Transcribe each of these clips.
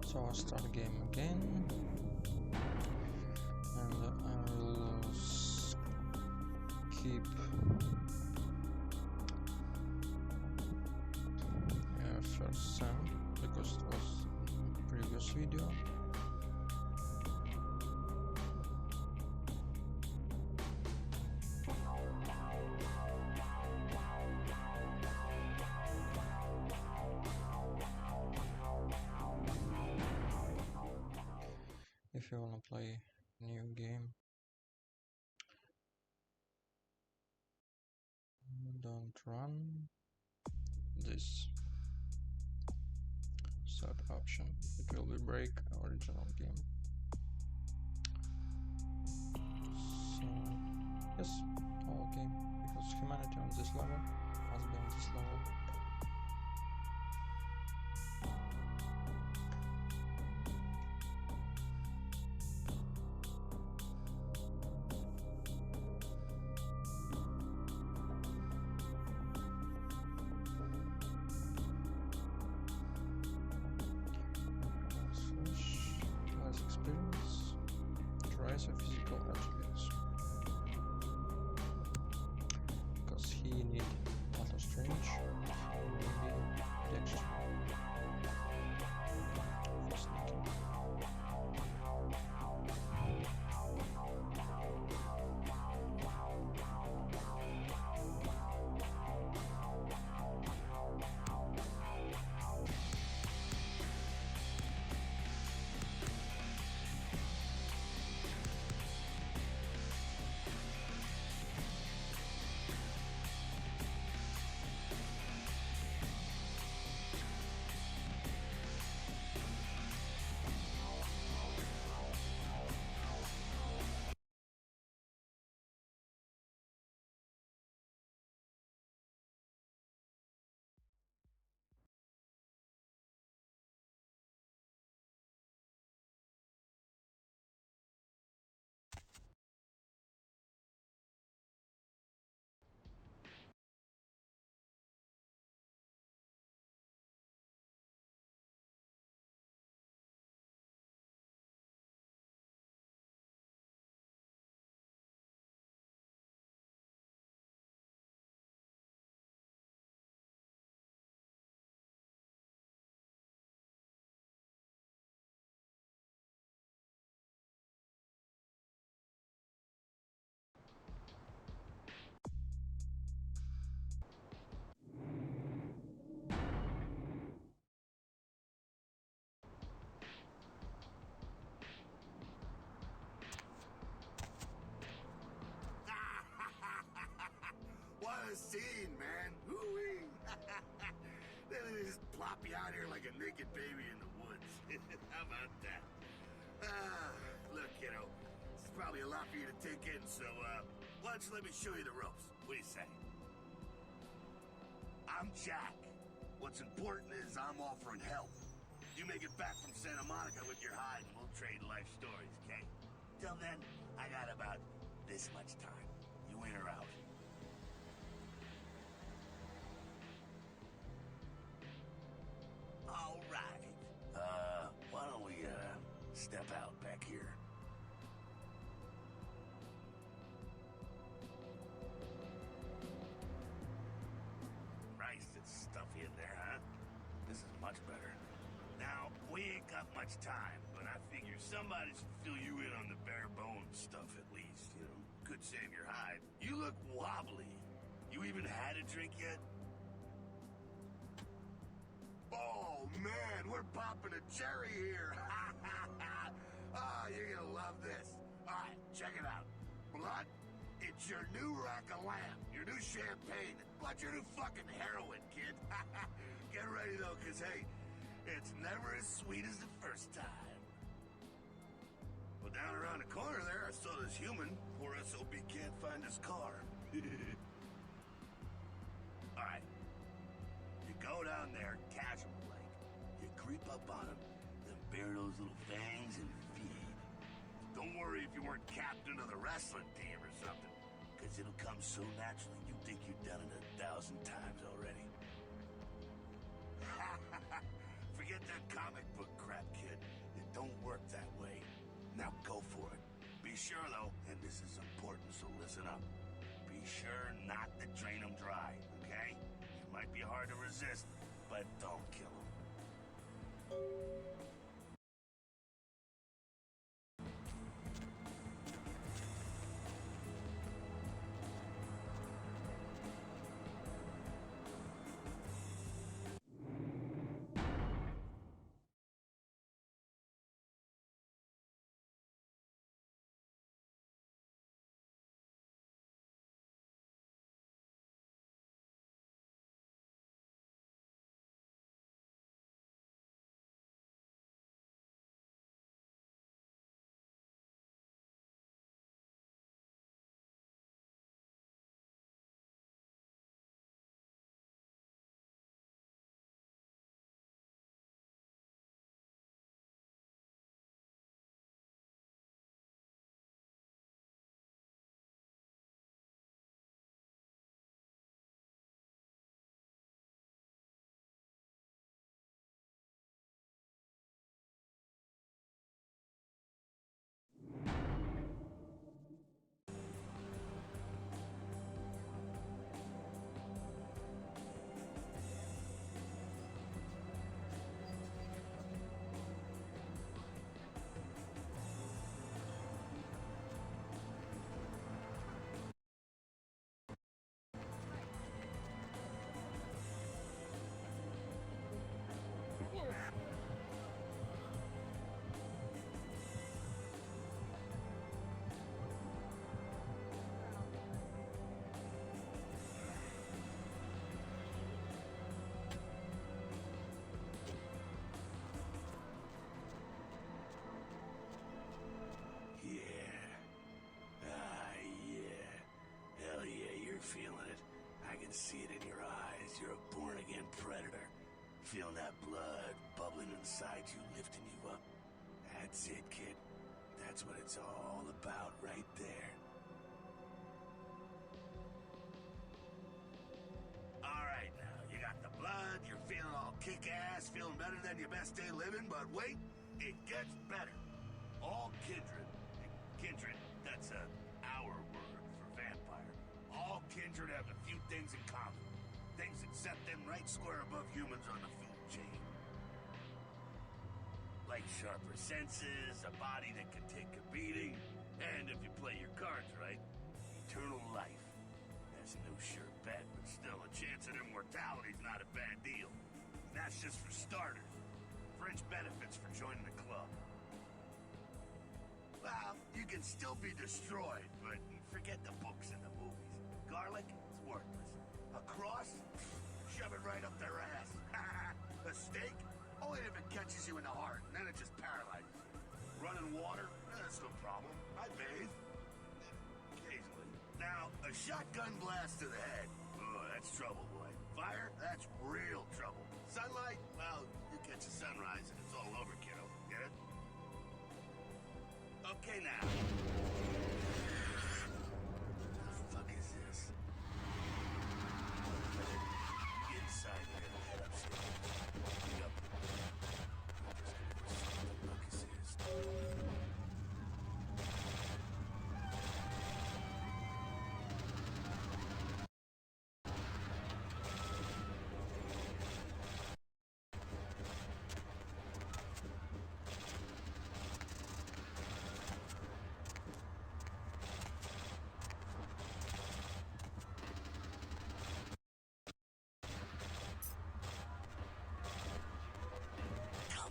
So I'll start the game again, and I'll skip first sound because it was in the previous video. If you wanna play a new game, don't run this third option. It will be break original game. So yes, okay, because humanity on this level must be on this level. Class experience, tries a physical attributes. Because he need auto strange, maybe dexter for sneaking. Scene, man. Hoo-wee. Then they just plop you out here like a naked baby in the woods. How about that? Look, kiddo, this is probably a lot for you to take in, so, why don't you let me show you the ropes? What do you say? I'm Jack. What's important is I'm offering help. You make it back from Santa Monica with your hide and we'll trade life stories, okay? Till then, I got about this much time. You in or out? All right. Why don't we, step out back here? Christ, it's stuffy in there, huh? This is much better. Now, we ain't got much time, but I figure somebody should fill you in on the bare bones stuff at least, you know? Could save your hide. You look wobbly. You even had a drink yet? Oh, man, we're popping a cherry here. Oh, you're gonna love this. All right, check it out. Blood, it's your new rack of lamb, your new champagne, but your new fucking heroin, kid. Get ready, though, because, hey, it's never as sweet as the first time. Well, down around the corner there, I saw this human. Poor SOB can't find his car. All right. You go down there, casual like. You creep up on him, then bare those little fangs and feed. Don't worry if you weren't captain of the wrestling team or something, because it'll come so naturally you think you've done it 1,000 times already. Forget that comic book crap, kid. It don't work that way. Now go for it. Be sure, though, and this is important, so listen up. Be sure not to drain them dry, okay? It might be hard to resist, but don't kill them. See it in your eyes. You're a born-again predator. Feeling that blood bubbling inside you, lifting you up. That's it, kid. That's what it's all about right there. All right, now, you got the blood, you're feeling all kick-ass, feeling better than your best day living, but wait, it gets better. All kindred. Kindred, that's our word for vampire. All kindred have a few things in common. Things that set them right square above humans on the food chain. Like sharper senses, a body that can take a beating, and if you play your cards right, eternal life. That's no sure bet, but still a chance at immortality's not a bad deal. And that's just for starters. Fringe benefits for joining the club. Well, you can still be destroyed, but forget the books and the movies. Garlic, it's worthless. A cross? Shove it right up their ass. A stake? Only if it catches you in the heart, and then it just paralyzes you. Running water? That's no problem. I bathe. Occasionally. Now, a shotgun blast to the head. Oh, that's trouble, boy. Fire? That's real trouble. Sunlight? Well, you catch a sunrise and it's all over, kiddo. Get it? Okay, now. What the fuck is this? Get inside here and head upstairs. Yep. I'm just gonna see what the ruckus is.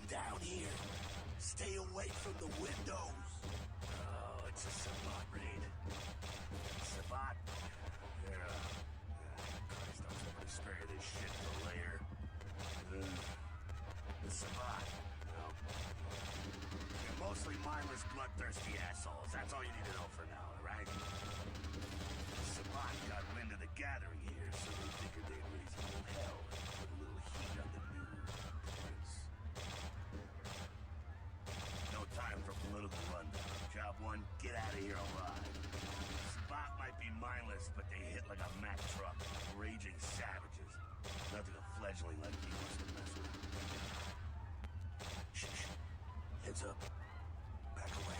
Down here. Stay away from the windows. Oh, it's a Sabat raid. Sabat? They're, Christ, I'm supposed to spare this shit to later. The Sabat. No. They're mostly mindless, bloodthirsty assholes. That's all you need to know for now, alright? The Sabat got wind of the gathering here, so they figured they'd raise a little hell and put a little heat on the new prince. Time for political rundown. Job one, get out of here alive. Spot might be mindless, but they hit like a Mack truck. Raging savages. Nothing a fledgling like you wants to mess with. Shh. Heads up. Back away.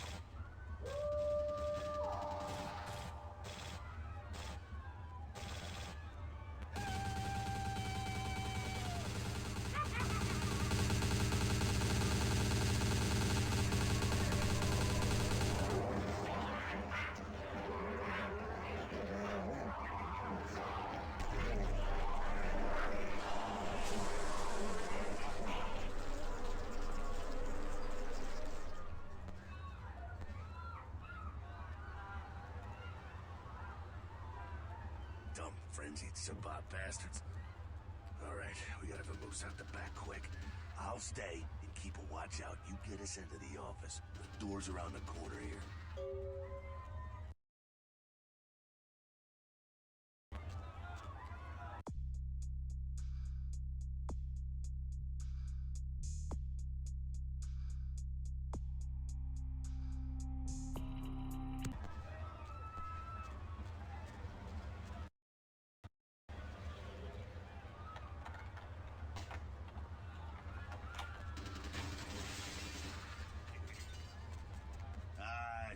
Dumb, frenzied Sabat bastards. Alright, we gotta vamoose out the back quick. I'll stay and keep a watch out. You get us into the office. The door's around the corner here.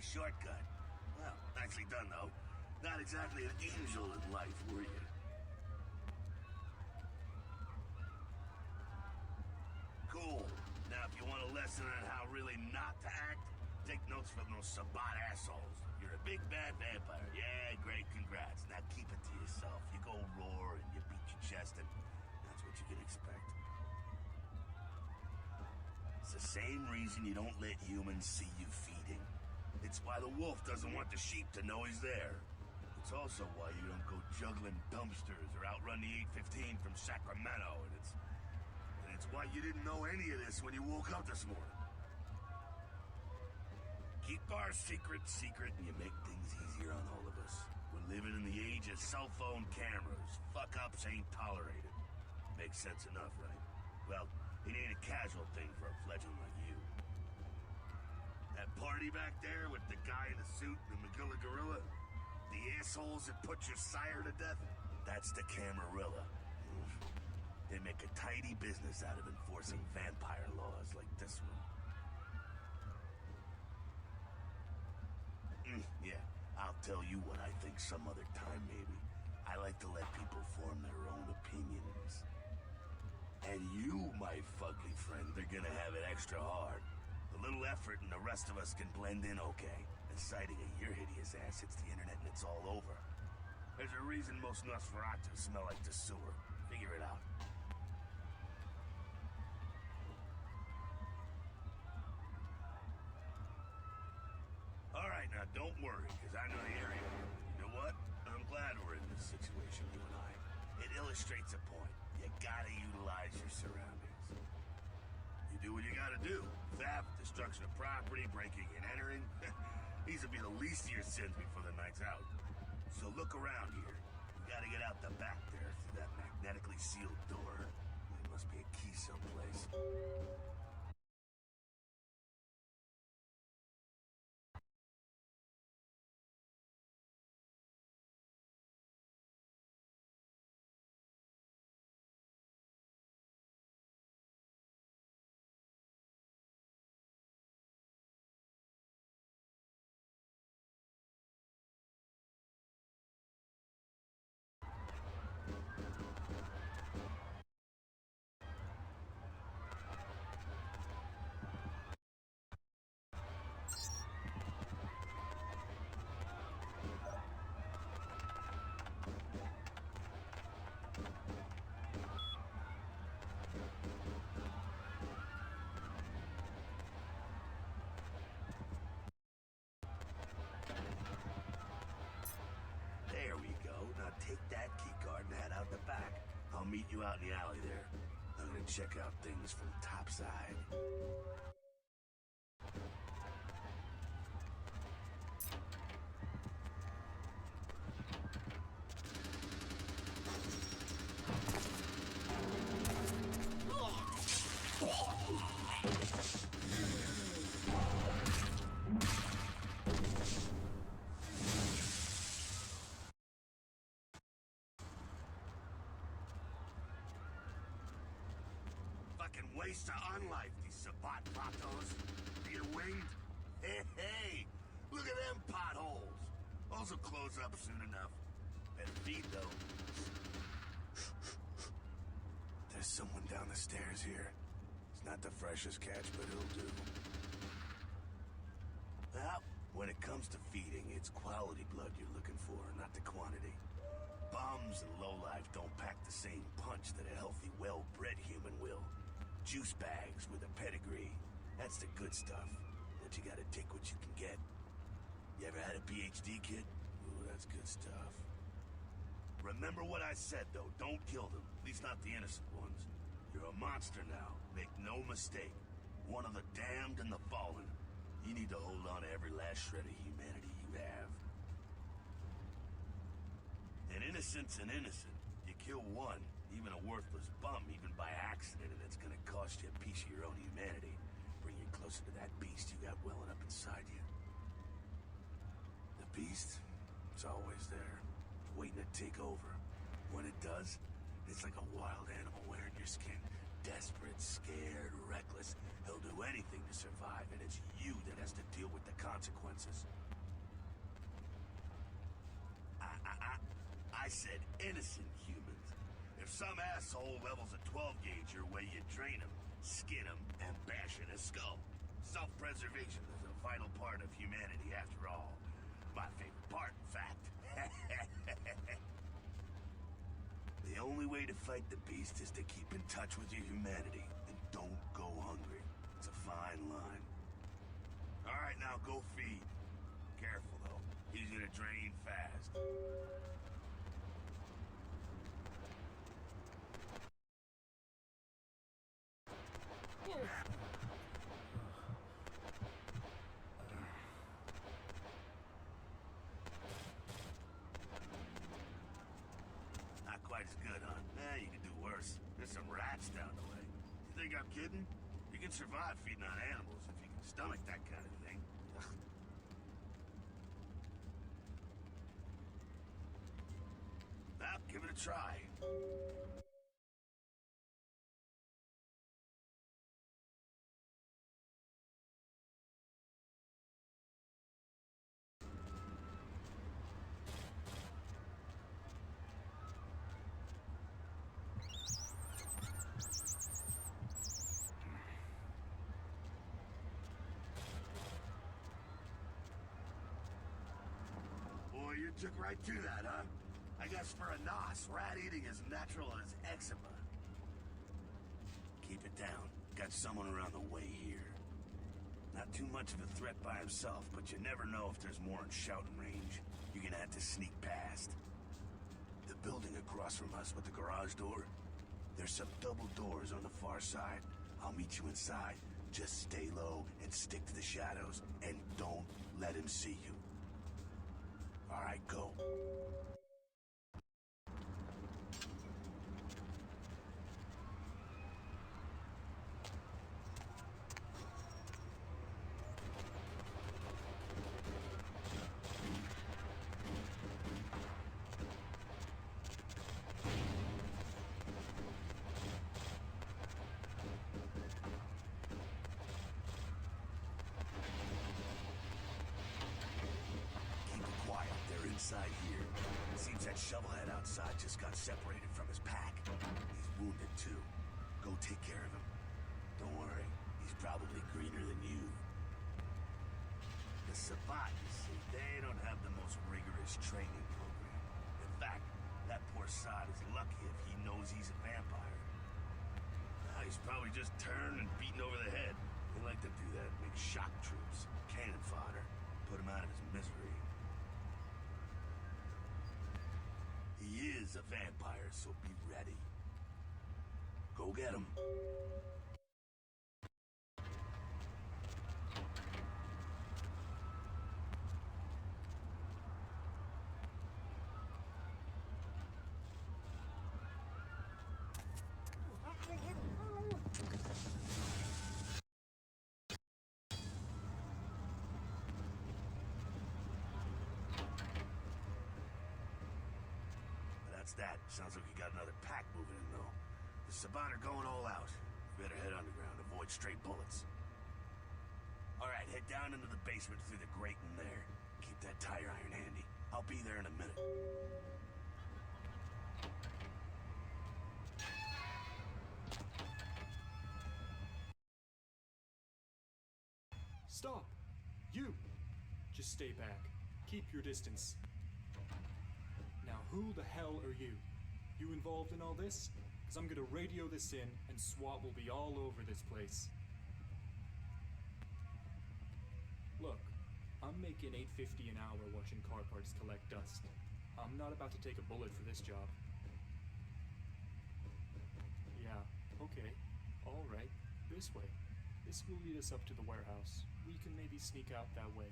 Shortcut. Well, nicely done, though. Not exactly an angel in life, were you? Cool. Now, if you want a lesson on how really not to act, take notes from those Sabat assholes. You're a big bad vampire. Yeah, great, congrats. Now keep it to yourself. You go roar and you beat your chest, and that's what you can expect. It's the same reason you don't let humans see you feeding. It's why the wolf doesn't want the sheep to know he's there. It's also why you don't go juggling dumpsters or outrun the 815 from Sacramento, and it's why you didn't know any of this when you woke up this morning. Keep our secret, and you make things easier on all of us. We're living in the age of cell phone cameras. Fuck-ups ain't tolerated. Makes sense enough, right? Well, it ain't a casual thing for a fledgling like you. That party back there with the guy in the suit and the Magilla Gorilla? The assholes that put your sire to death? That's the Camarilla. They make a tidy business out of enforcing vampire laws like this one. Yeah, I'll tell you what I think some other time, maybe. I like to let people form their own opinions. And you, my fugly friend, are gonna have it extra hard. A little effort and the rest of us can blend in okay. And citing your hideous ass hits the internet and it's all over. There's a reason most nosferatu smell like the sewer. Figure it out. Alright, now don't worry, because I know the area. You know what? I'm glad we're in this situation, you and I. It illustrates a point. You gotta utilize your surroundings. You do what you gotta do. Theft, destruction of property, breaking and entering. These will be the least of your sins before the night's out. So look around here. You gotta get out the back there through that magnetically sealed door. There must be a key someplace. There we go. Now take that keycard and head out the back. I'll meet you out in the alley there. I'm gonna check out things from topside. Fucking waste of unlife, these Sabat platos. You're winged? Hey, look at them potholes. Those will close up soon enough. Better feed, though. There's someone down the stairs here. It's not the freshest catch, but it'll do. Well, when it comes to feeding, it's quality blood you're looking for, not the quantity. Bums and lowlife don't pack the same punch that a healthy, well-bred human will. Juice bags with a pedigree. That's the good stuff. But you gotta take what you can get. You ever had a PhD, kid? Ooh, that's good stuff. Remember what I said, though. Don't kill them. At least not the innocent ones. You're a monster now. Make no mistake. One of the damned and the fallen. You need to hold on to every last shred of humanity you have. An innocent's an innocent. You kill one, even a worthless bum, even by accident, and it's gonna cost you a piece of your own humanity. Bring you closer to that beast you got welling up inside you. The beast? It's always there, waiting to take over. When it does, it's like a wild animal wearing your skin. Desperate, scared, reckless. He'll do anything to survive, and it's you that has to deal with the consequences. I said innocent humans. If some asshole levels a 12 gauge your way, you drain him, skin him, and bash in his skull. Self-preservation is a vital part of humanity, after all. My favorite part, in fact. The only way to fight the beast is to keep in touch with your humanity, and don't go hungry. It's a fine line. All right, now go feed. Careful, though. He's gonna drain fast. Not quite as good, huh? You can do worse. There's some rats down the way. You think I'm kidding? You can survive feeding on animals if you can stomach that kind of thing. Well, give it a try. Boy, you took right to that, huh? I guess for a nos, rat eating is natural as eczema. Keep it down. Got someone around the way here. Not too much of a threat by himself, but you never know if there's more in shouting range. You're gonna have to sneak past. The building across from us with the garage door, there's some double doors on the far side. I'll meet you inside. Just stay low and stick to the shadows, and don't let him see you. All right, go. that shovelhead outside just got separated from his pack. He's wounded too. Go take care of him. Don't worry, he's probably greener than you. The Sabbat, you see, they don't have the most rigorous training program. In fact, that poor sod is lucky if he knows he's a vampire. He's probably just turned and beaten over the head. They like to do that, make shock troops, cannon fodder, put him out of his misery. He is a vampire, so be ready. Go get him. That. Sounds like you got another pack moving in, though. The Sabbat are going all out. You better head underground, avoid stray bullets. Alright, head down into the basement through the grate in there. Keep that tire iron handy. I'll be there in a minute. Stop! You! Just stay back. Keep your distance. Now, who the hell are you? You involved in all this? Because I'm gonna radio this in, and SWAT will be all over this place. Look, I'm making $8.50 an hour watching car parts collect dust. I'm not about to take a bullet for this job. Yeah, okay. Alright, this way. This will lead us up to the warehouse. We can maybe sneak out that way.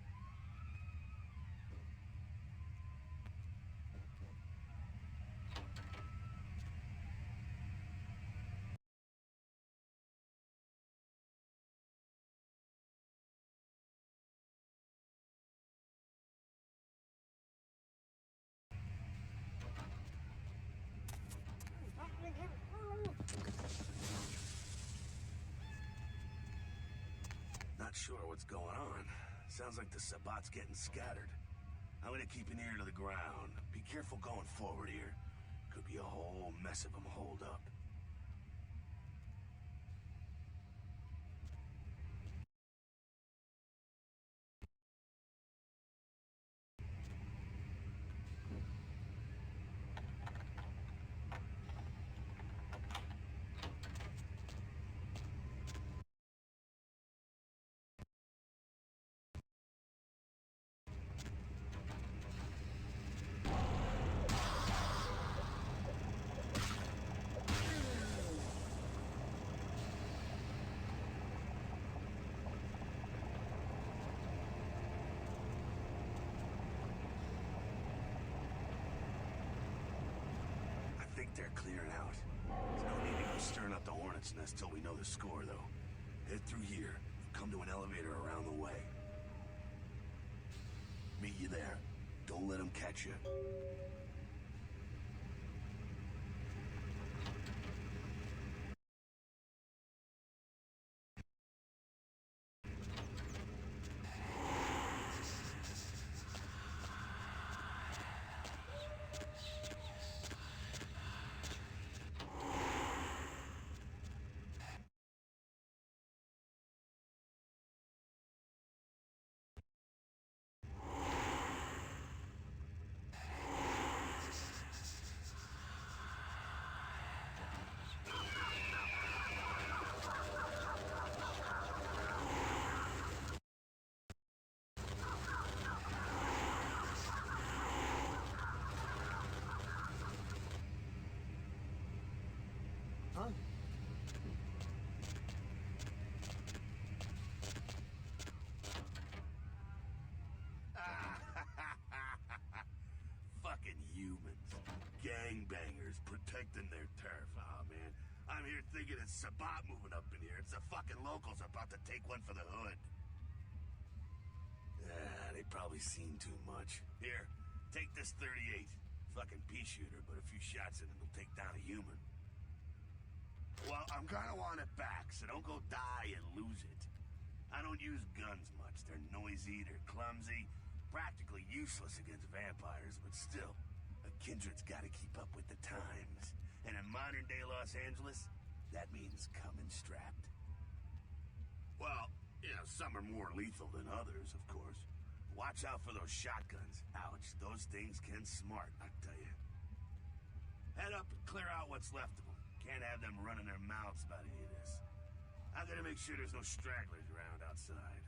Not sure what's going on. Sounds like the Sabbat's getting scattered. I'm gonna keep an ear to the ground. Be careful going forward here. Could be a whole mess of them holed up. They're clearing out. There's no need to go stirring up the hornet's nest till we know the score, though. Head through here. Come to an elevator around the way. Meet you there. Don't let them catch you. Huh? Fucking humans. Gangbangers protecting their turf. Oh, man. I'm here thinking it's Sabbat moving up in here. It's the fucking locals about to take one for the hood. They probably seen too much. Here, take this 38. Fucking pea shooter, but a few shots in it will take down a human. Well, I'm gonna want it back, so don't go die and lose it. I don't use guns much. They're noisy, they're clumsy, practically useless against vampires, but still, a kindred's gotta keep up with the times. And in modern-day Los Angeles, that means coming strapped. Well, yeah, some are more lethal than others, of course. Watch out for those shotguns. Ouch, those things can smart, I tell you. Head up and clear out what's left of them. Can't have them running their mouths about any of this. I gotta make sure there's no stragglers around outside.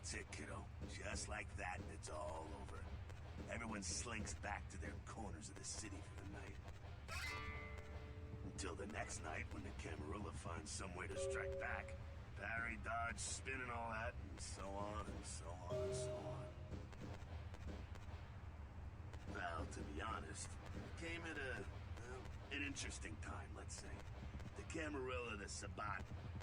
That's it, kiddo. Just like that, and it's all over. Everyone slinks back to their corners of the city for the night. Until the next night, when the Camarilla finds some way to strike back. Parry, dodge, spin and all that, and so on, and so on, and so on. Well, to be honest, it came at an interesting time, let's say. The Camarilla, the Sabat.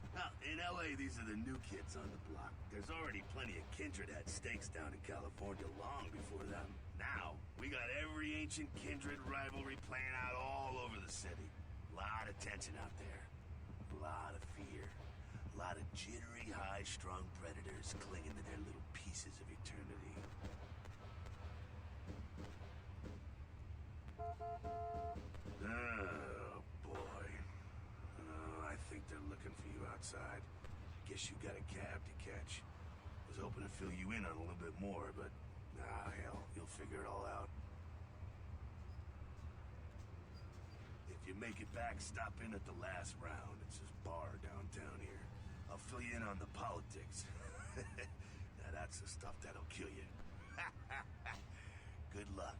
Well, in LA, these are the new kids on the block. There's already plenty of kindred had stakes down in California long before them. Now, we got every ancient kindred rivalry playing out all over the city. A lot of tension out there. A lot of fear. A lot of jittery, high-strung predators clinging to their little pieces of eternity. Oh, boy. I think they're looking for you outside. Guess you got a cab to catch. Was hoping to fill you in on a little bit more, but hell, you'll figure it all out. If you make it back, stop in at the last round. It's this bar downtown here. I'll fill you in on the politics. Now that's the stuff that'll kill you. Good luck.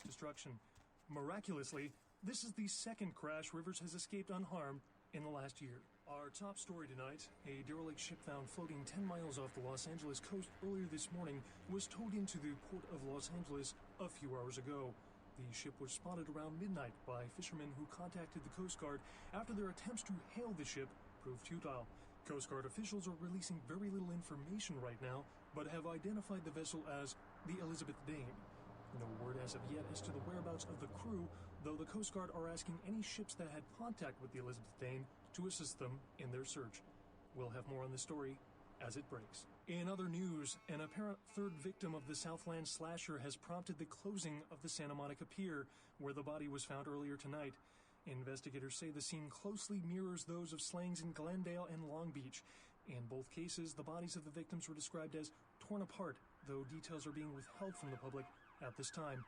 Destruction. Miraculously, this is the second crash Rivers has escaped unharmed in the last year. Our top story tonight, a derelict ship found floating 10 miles off the Los Angeles coast earlier this morning was towed into the port of Los Angeles a few hours ago. The ship was spotted around midnight by fishermen who contacted the Coast Guard after their attempts to hail the ship proved futile. Coast Guard officials are releasing very little information right now, but have identified the vessel as the Elizabeth Dane. No word as of yet as to the whereabouts of the crew, though the Coast Guard are asking any ships that had contact with the Elizabeth Dane to assist them in their search. We'll have more on the story as it breaks. In other news, an apparent third victim of the Southland slasher has prompted the closing of the Santa Monica Pier, where the body was found earlier tonight. Investigators say the scene closely mirrors those of slayings in Glendale and Long Beach. In both cases, the bodies of the victims were described as torn apart, though details are being withheld from the public at this time.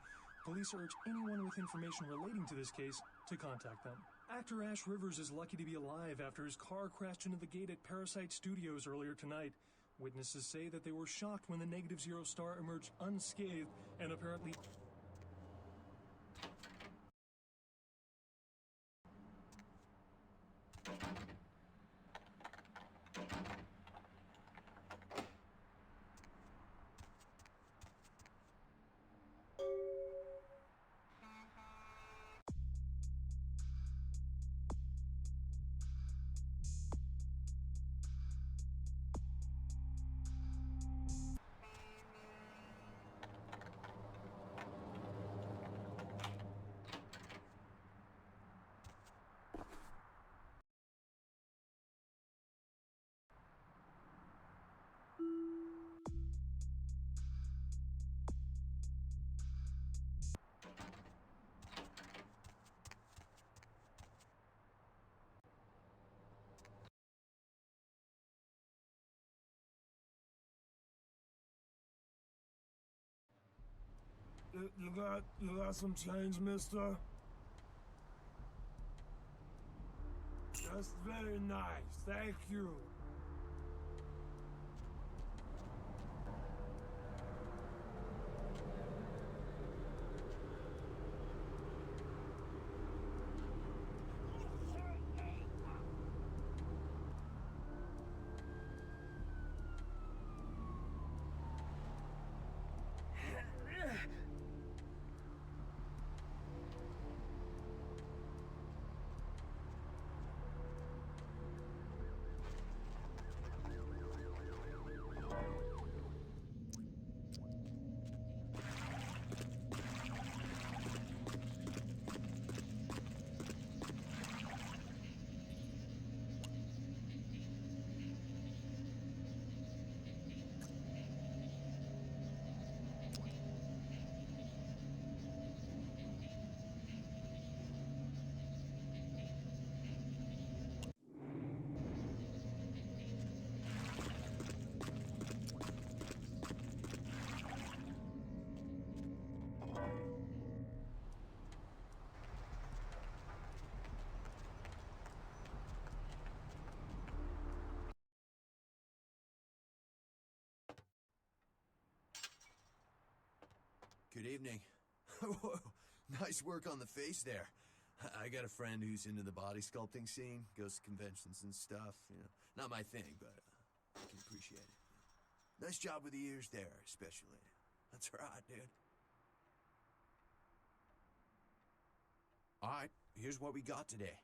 Police urge anyone with information relating to this case to contact them. Actor Ash Rivers is lucky to be alive after his car crashed into the gate at Parasite Studios earlier tonight. Witnesses say that they were shocked when the Negative Zero star emerged unscathed and apparently You got some change, mister? That's very nice, thank you. Good evening. Whoa, nice work on the face there. I got a friend who's into the body sculpting scene, goes to conventions and stuff. You know, not my thing, but I can appreciate it. Nice job with the ears there, especially. That's right, dude. All right, here's what we got today.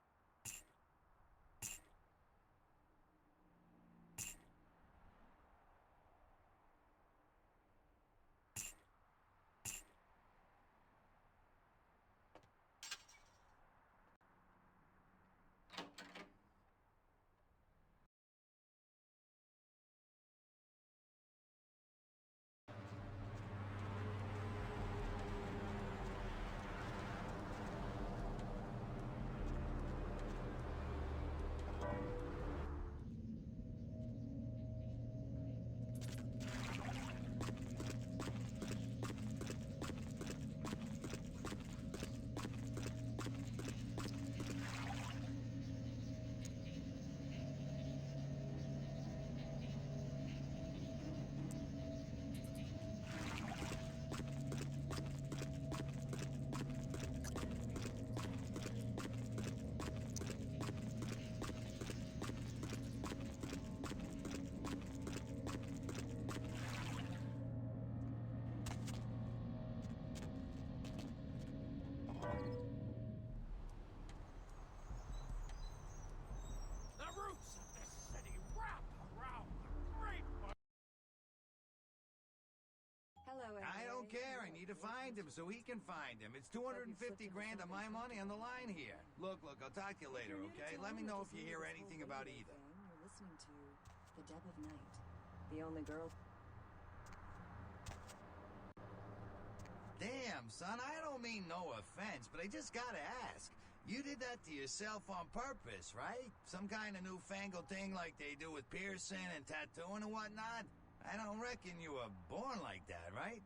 to find him so he can find him. It's 250 grand of my money on the line here. Look, I'll talk to you later, okay? Let me know if you hear anything about either. You're listening to The Dead of Night. The only girl... Damn, son, I don't mean no offense, but I just gotta ask. You did that to yourself on purpose, right? Some kind of newfangled thing like they do with piercing and tattooing and whatnot? I don't reckon you were born like that, right?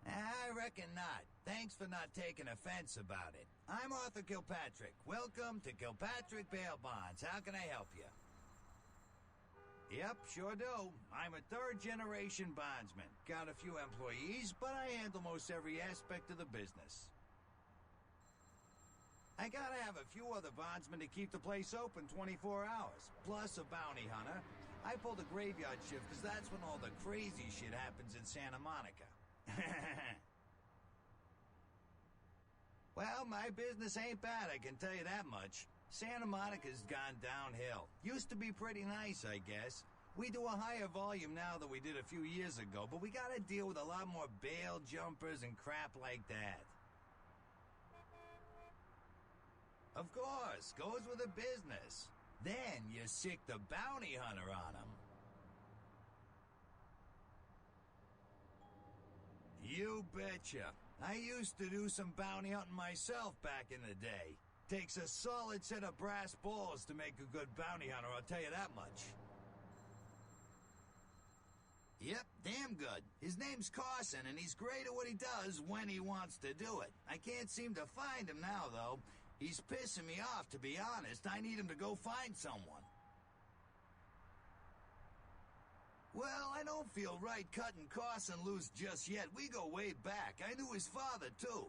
I reckon not. Thanks for not taking offense about it. I'm Arthur Kilpatrick. Welcome to Kilpatrick Bail Bonds. How can I help you? Yep, sure do. I'm a third-generation bondsman. Got a few employees, but I handle most every aspect of the business. I gotta have a few other bondsmen to keep the place open 24 hours, plus a bounty hunter. I pull the graveyard shift because that's when all the crazy shit happens in Santa Monica. Well, my business ain't bad, I can tell you that much. Santa Monica's gone downhill. Used to be pretty nice, I guess. We do a higher volume now than we did a few years ago, but we gotta deal with a lot more bail jumpers and crap like that. Of course, goes with the business. Then you sick the bounty hunter on them. You betcha. I used to do some bounty hunting myself back in the day. Takes a solid set of brass balls to make a good bounty hunter, I'll tell you that much. Yep, damn good. His name's Carson, and he's great at what he does when he wants to do it. I can't seem to find him now, though. He's pissing me off, to be honest. I need him to go find someone. Well, I don't feel right cutting Carson loose just yet. We go way back. I knew his father, too.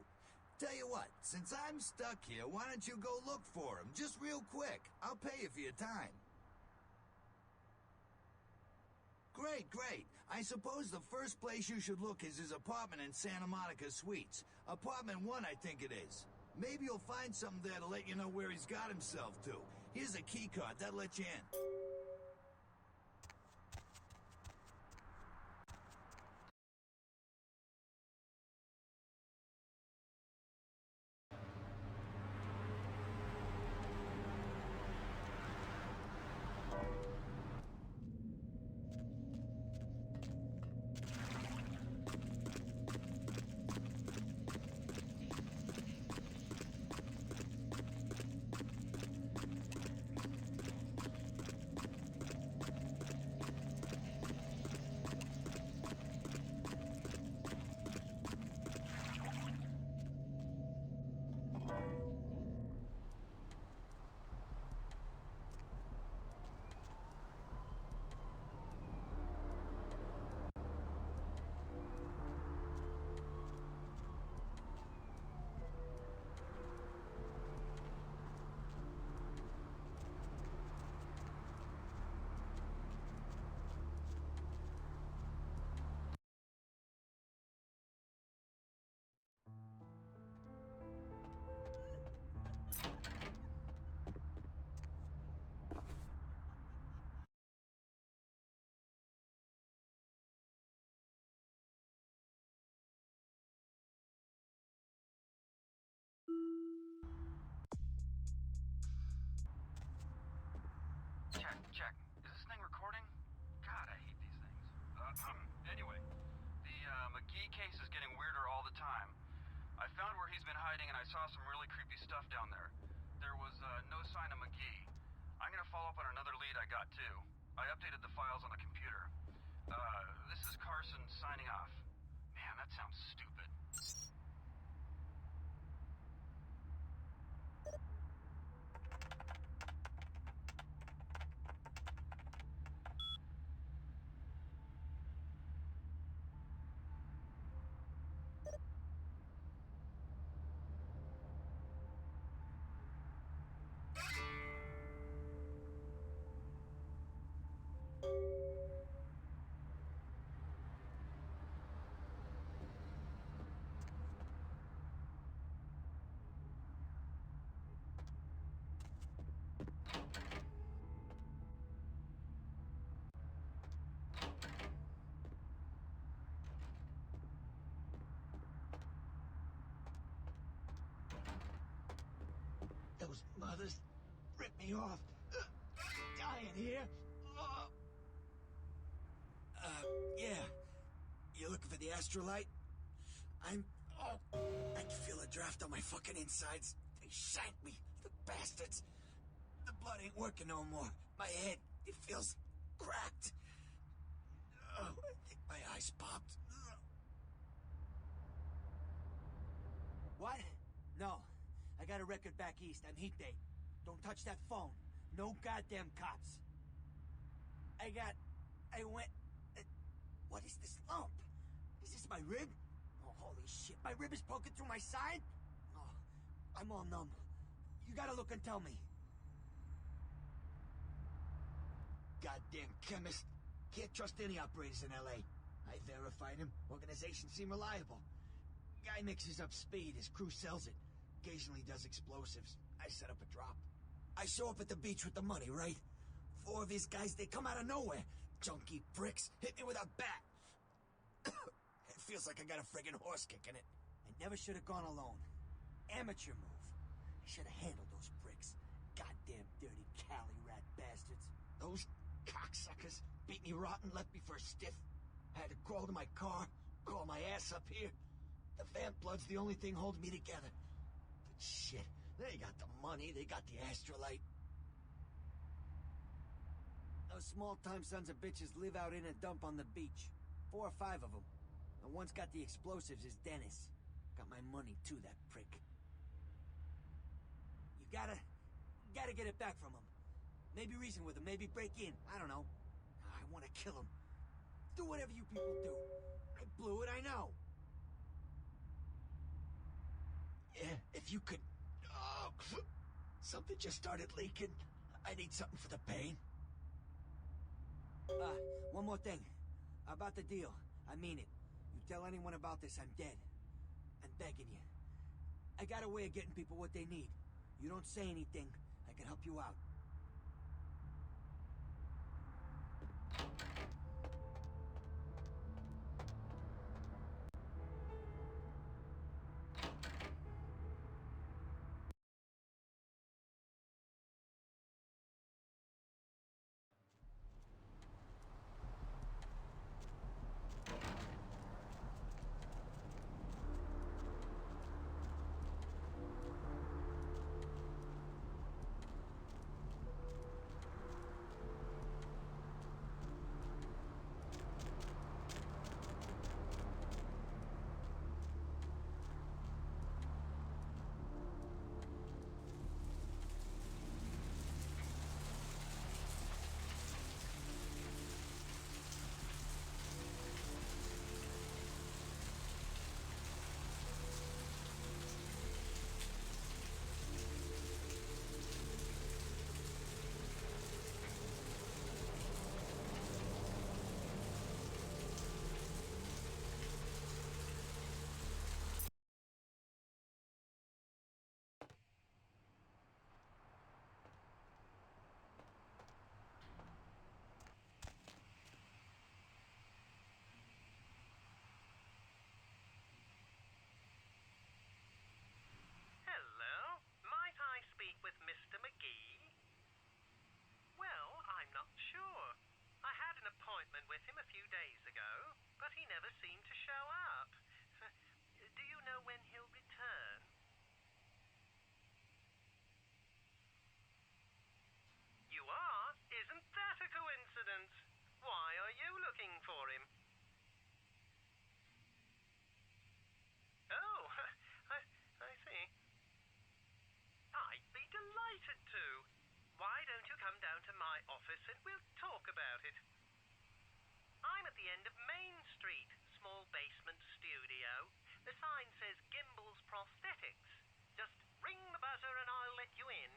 Tell you what, since I'm stuck here, why don't you go look for him? Just real quick. I'll pay you for your time. Great, great. I suppose the first place you should look is his apartment in Santa Monica Suites. Apartment 1, I think it is. Maybe you'll find something there to let you know where he's got himself to. Here's a key card. That'll let you in. Check. Is this thing recording? God, I hate these things. Anyway, the McGee case is getting weirder all the time. I found where he's been hiding and I saw some really creepy stuff down there. There was no sign of McGee. I'm gonna follow up on another lead I got too. I updated the files on the computer. This is Carson signing off. Man, that sounds stupid. rip me off. Dying here. Yeah. You looking for the astrolite? I can feel a draft on my fucking insides. They shanked me, the bastards. The blood ain't working no more. My head, it feels cracked. I think my eyes popped. What? No. I got a record back east on heat date. Don't touch that phone. No goddamn cops. I went... what is this lump? Is this my rib? Oh, holy shit. My rib is poking through my side? Oh, I'm all numb. You gotta look and tell me. Goddamn chemist. Can't trust any operators in L.A. I verified him. Organizations seem reliable. Guy mixes up speed. His crew sells it. Occasionally does explosives. I set up a drop. I show up at the beach with the money, right? 4 of his guys, they come out of nowhere. Junky pricks hit me with a bat. It feels like I got a friggin' horse kick in it. I never should have gone alone. Amateur move. I should have handled those pricks. Goddamn dirty Cali rat bastards. Those cocksuckers beat me rotten, left me for a stiff. I had to crawl to my car, crawl my ass up here. The vamp blood's the only thing holding me together. But shit, they got the money, they got the astrolite. Those small-time sons of bitches live out in a dump on the beach. 4 or 5 of them. The one's got the explosives is Dennis. Got my money too, that prick. You gotta get it back from him. Maybe reason with him, maybe break in. I don't know. I want to kill him. Do whatever you people do. I blew it, I know. Yeah, if you could... Oh, something just started leaking. I need something for the pain. One more thing. About the deal. I mean it. You tell anyone about this, I'm dead. I'm begging you. I got a way of getting people what they need. You don't say anything, I can help you out. with him a few days ago, but he never seemed to show up. Do you know when he'll return? You are? Isn't that a coincidence? Why are you looking for him? Oh, I see. I'd be delighted to. Why don't you come down to my office and we'll talk about it? I'm at the end of Main Street, small basement studio. The sign says Gimbel's Prosthetics. Just ring the buzzer and I'll let you in.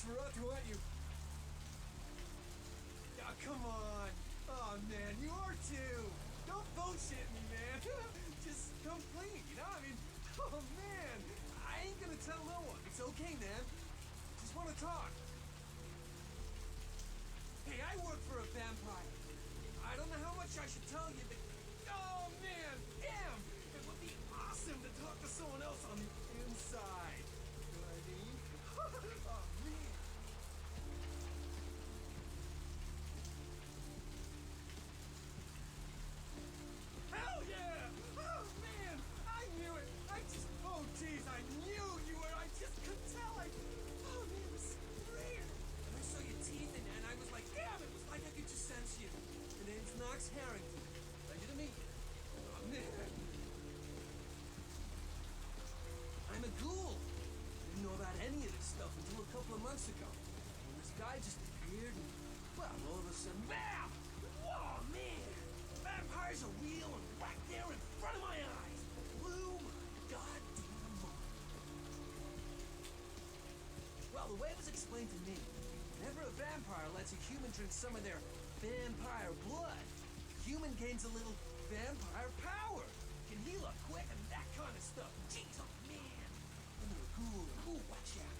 nosferatu, aren't you? Oh, come on. Oh, man, you are too. Don't bullshit me, man. Just come clean, you know? I mean, oh, man. I ain't gonna tell no one. It's okay, man. Just wanna talk. Hey, I work for a vampire. I don't know how much I should tell you, but... Oh, man, damn! It would be awesome to talk to someone else on the inside. You know what I mean? Oh, man. Hell yeah! Oh, man! I knew it! Oh, jeez, I knew you were... I just could tell. Oh, man, it was rare. And I saw your teeth, and I was like, damn, it was like I could just sense you. The name's Knox Harrington. Pleasure to meet you. Oh, man. I'm a ghoul. Didn't know about any of this stuff until a couple of months ago. When this guy just appeared, and, well, all of a sudden, bam! Whoa, man! Vampires are real and right there in front of my eyes. Blew my goddamn mind. Well, the way it was explained to me, whenever a vampire lets a human drink some of their vampire blood, the human gains a little vampire power. Can heal up quick and that kind of stuff. Jeez, oh man. And they're a ghoul. Ooh, watch out.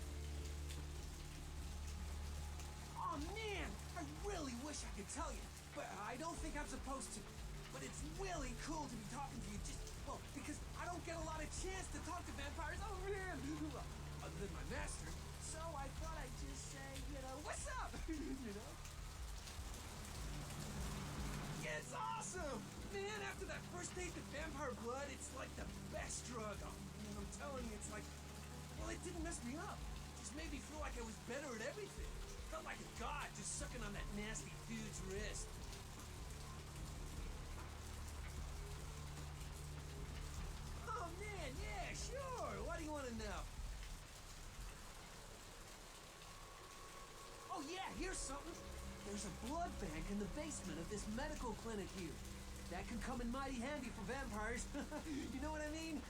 Oh man, I really wish I could tell you, but I don't think I'm supposed to. But it's really cool to be talking to you just, well, because I don't get a lot of chance to talk to vampires. Oh man. Other than my master. So I thought I'd just say, what's up? You know? It's awesome! Man, after that first taste of vampire blood, it's like the best drug. Oh, man, I'm telling you, it's like... Well, it didn't mess me up. It just made me feel like I was better at everything. Felt like a god just sucking on that nasty dude's wrist. Oh, man, yeah, sure. What do you want to know? Oh, yeah, here's something. There's a blood bank in the basement of this medical clinic here. That could come in mighty handy for vampires. You know what I mean?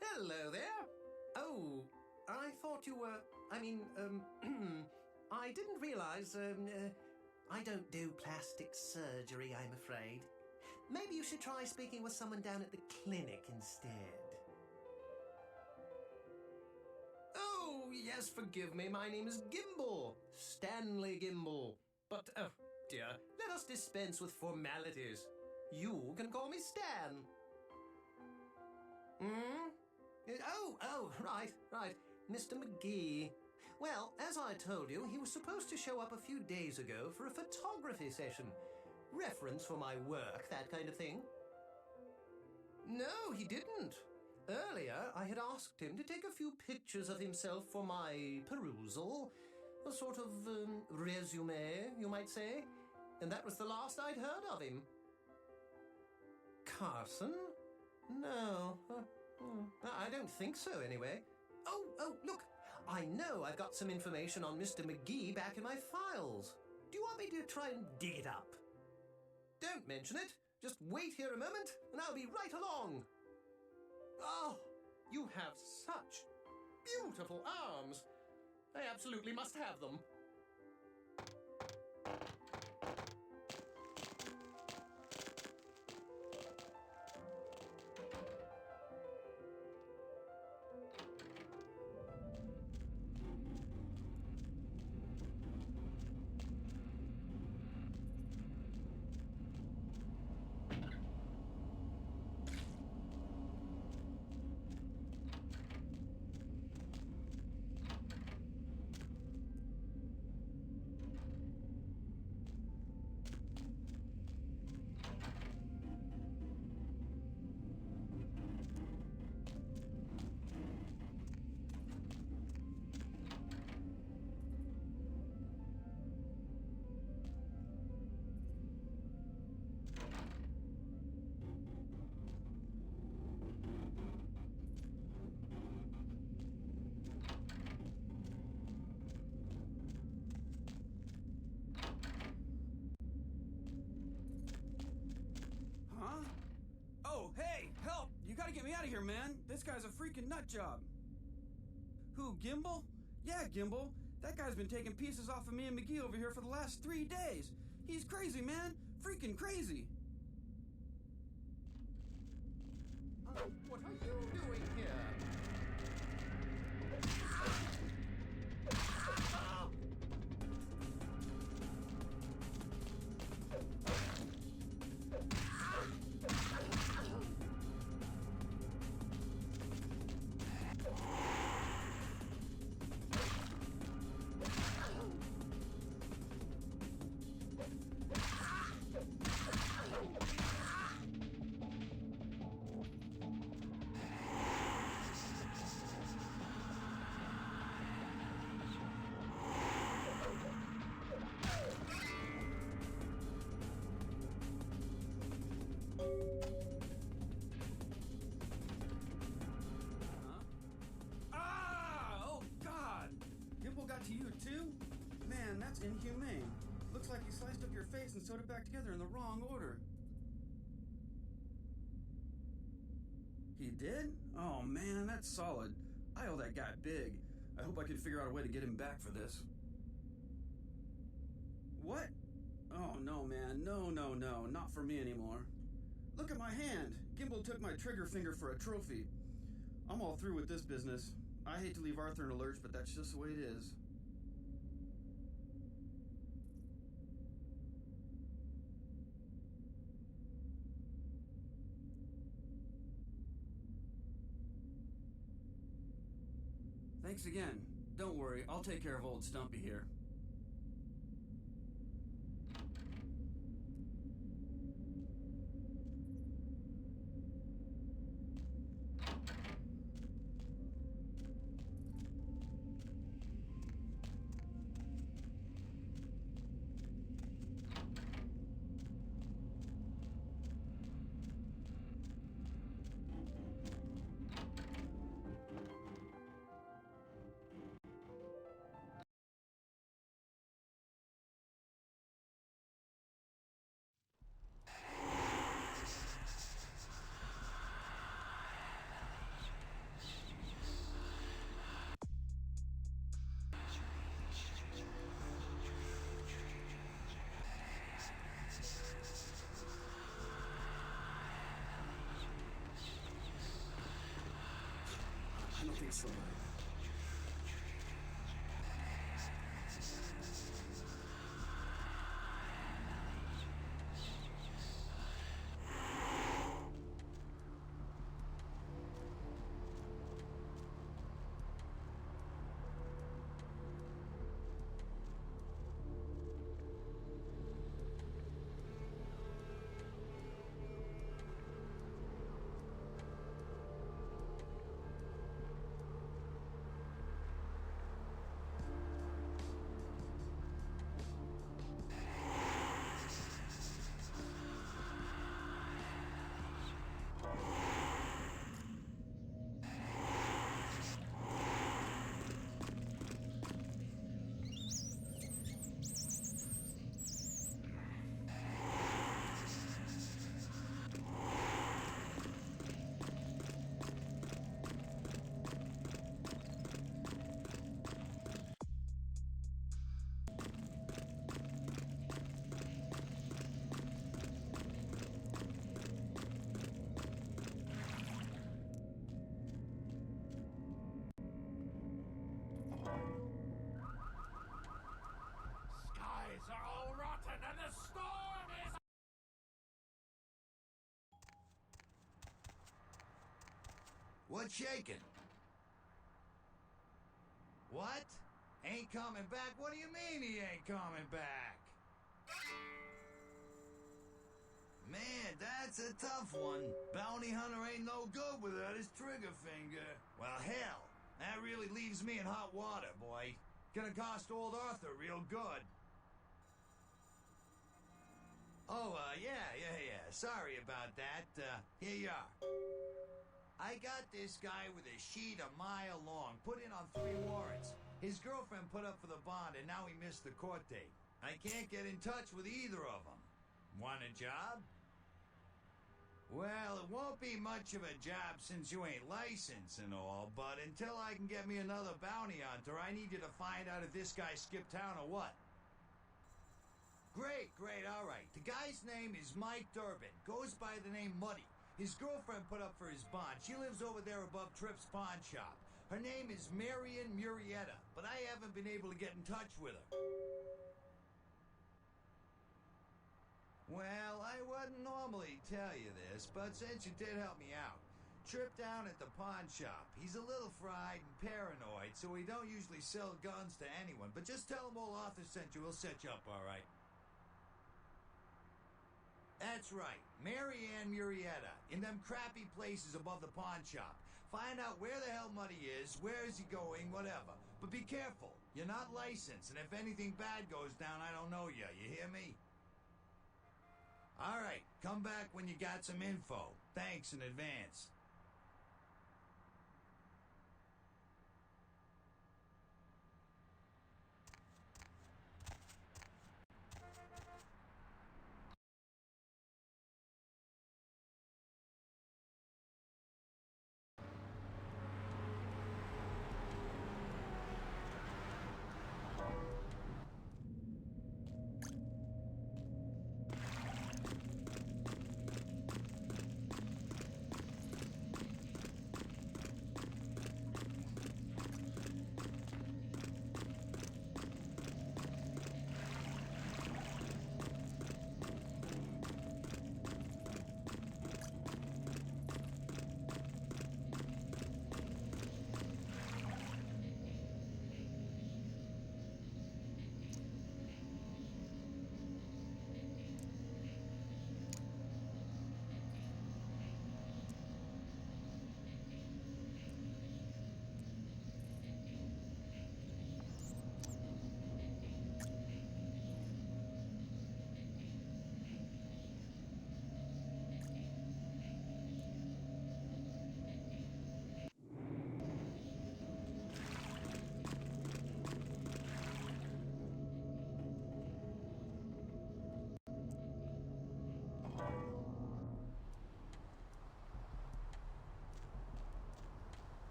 Hello there. Oh, I thought you were... I didn't realize, I don't do plastic surgery, I'm afraid. Maybe you should try speaking with someone down at the clinic instead. Oh, yes, forgive me. My name is Gimbal. Stanley Gimbal. But, dear, let us dispense with formalities. You can call me Stan. Hmm? Right. Mr. McGee. Well, as I told you, he was supposed to show up a few days ago for a photography session. Reference for my work, that kind of thing. No, he didn't. Earlier, I had asked him to take a few pictures of himself for my perusal. A sort of resume, you might say. And that was the last I'd heard of him. Carson? No. I don't think so, anyway. Oh, look. I know I've got some information on Mr. McGee back in my files. Do you want me to try and dig it up? Don't mention it. Just wait here a moment, and I'll be right along. Oh, you have such beautiful arms. I absolutely must have them. Hey, help! You gotta get me out of here, man. This guy's a freaking nut job. Who, Gimbal? Yeah, Gimbal. That guy's been taking pieces off of me and McGee over here for the last 3 days. He's crazy, man. Freaking crazy. What are you doing here? To you too? Man, that's inhumane. Looks like he sliced up your face and sewed it back together in the wrong order. He did? Oh man, that's solid. I owe that guy big. I hope I can figure out a way to get him back for this. What? Oh no, man. No, not for me anymore. Look at my hand. Gimbal took my trigger finger for a trophy. I'm all through with this business. I hate to leave Arthur in a lurch, but that's just the way it is. Thanks again. Don't worry, I'll take care of old Stumpy here. I don't think so. What's shaking? What? Ain't coming back? What do you mean he ain't coming back? Man, that's a tough one. Bounty hunter ain't no good without his trigger finger. Well, hell, that really leaves me in hot water, boy. Gonna cost old Arthur real good. Oh, yeah. Sorry about that. Here you are. I got this guy with a sheet a mile long, put in on 3 warrants. His girlfriend put up for the bond, and now he missed the court date. I can't get in touch with either of them. Want a job? Well, it won't be much of a job since you ain't licensed and all, but until I can get me another bounty hunter, I need you to find out if this guy skipped town or what. Great, all right. The guy's name is Mike Durbin. Goes by the name Muddy. His girlfriend put up for his bond. She lives over there above Tripp's pawn shop. Her name is Marion Murrieta, but I haven't been able to get in touch with her. Well, I wouldn't normally tell you this, but since you did help me out, Tripp down at the pawn shop. He's a little fried and paranoid, so he don't usually sell guns to anyone, but just tell him old Arthur sent you. He'll set you up all right. That's right, Marianne Murrieta, in them crappy places above the pawn shop. Find out where the hell Muddy is, where is he going, whatever. But be careful, you're not licensed, and if anything bad goes down, I don't know you hear me? All right, come back when you got some info. Thanks in advance.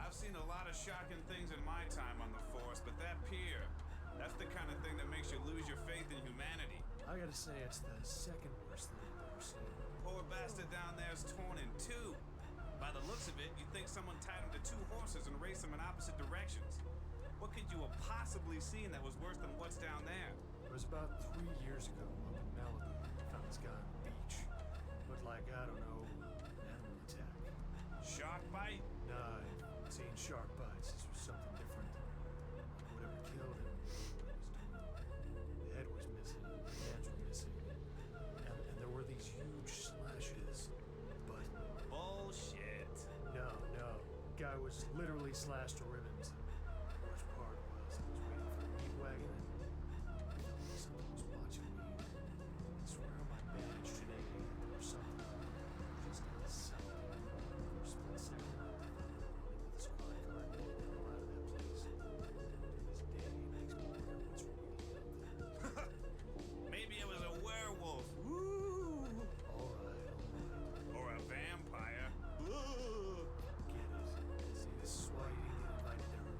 I've seen a lot of shocking things in my time on the force, but that pier, that's the kind of thing that makes you lose your faith in humanity. I gotta say, it's the second worst thing I've ever seen. Poor bastard down there's torn in 2. By the looks of it, you'd think someone tied him to 2 horses and raced them in opposite directions. What could you have possibly seen that was worse than what's down there? It was about 3 years ago up in Malibu. Found this guy on the beach. Looked like, I don't know, an animal attack. Shark bite? Nah, I've seen shark bites. This was something different. Whatever killed him, the head was missing, the hands were missing. And there were these huge slashes. But bullshit. No. Guy was literally slashed to ribbons. The worst part was I was waiting for the meat wagon and someone was watching me. I swear on my badge today or something. Just got something. For a split second, I thought they were running with a squad car and getting the hell out of that place. To this day, it makes me wonder what's really out there. Maybe it was a werewolf. Woo! All right. Or a vampire. Get it. See, this is why you didn't get invited to her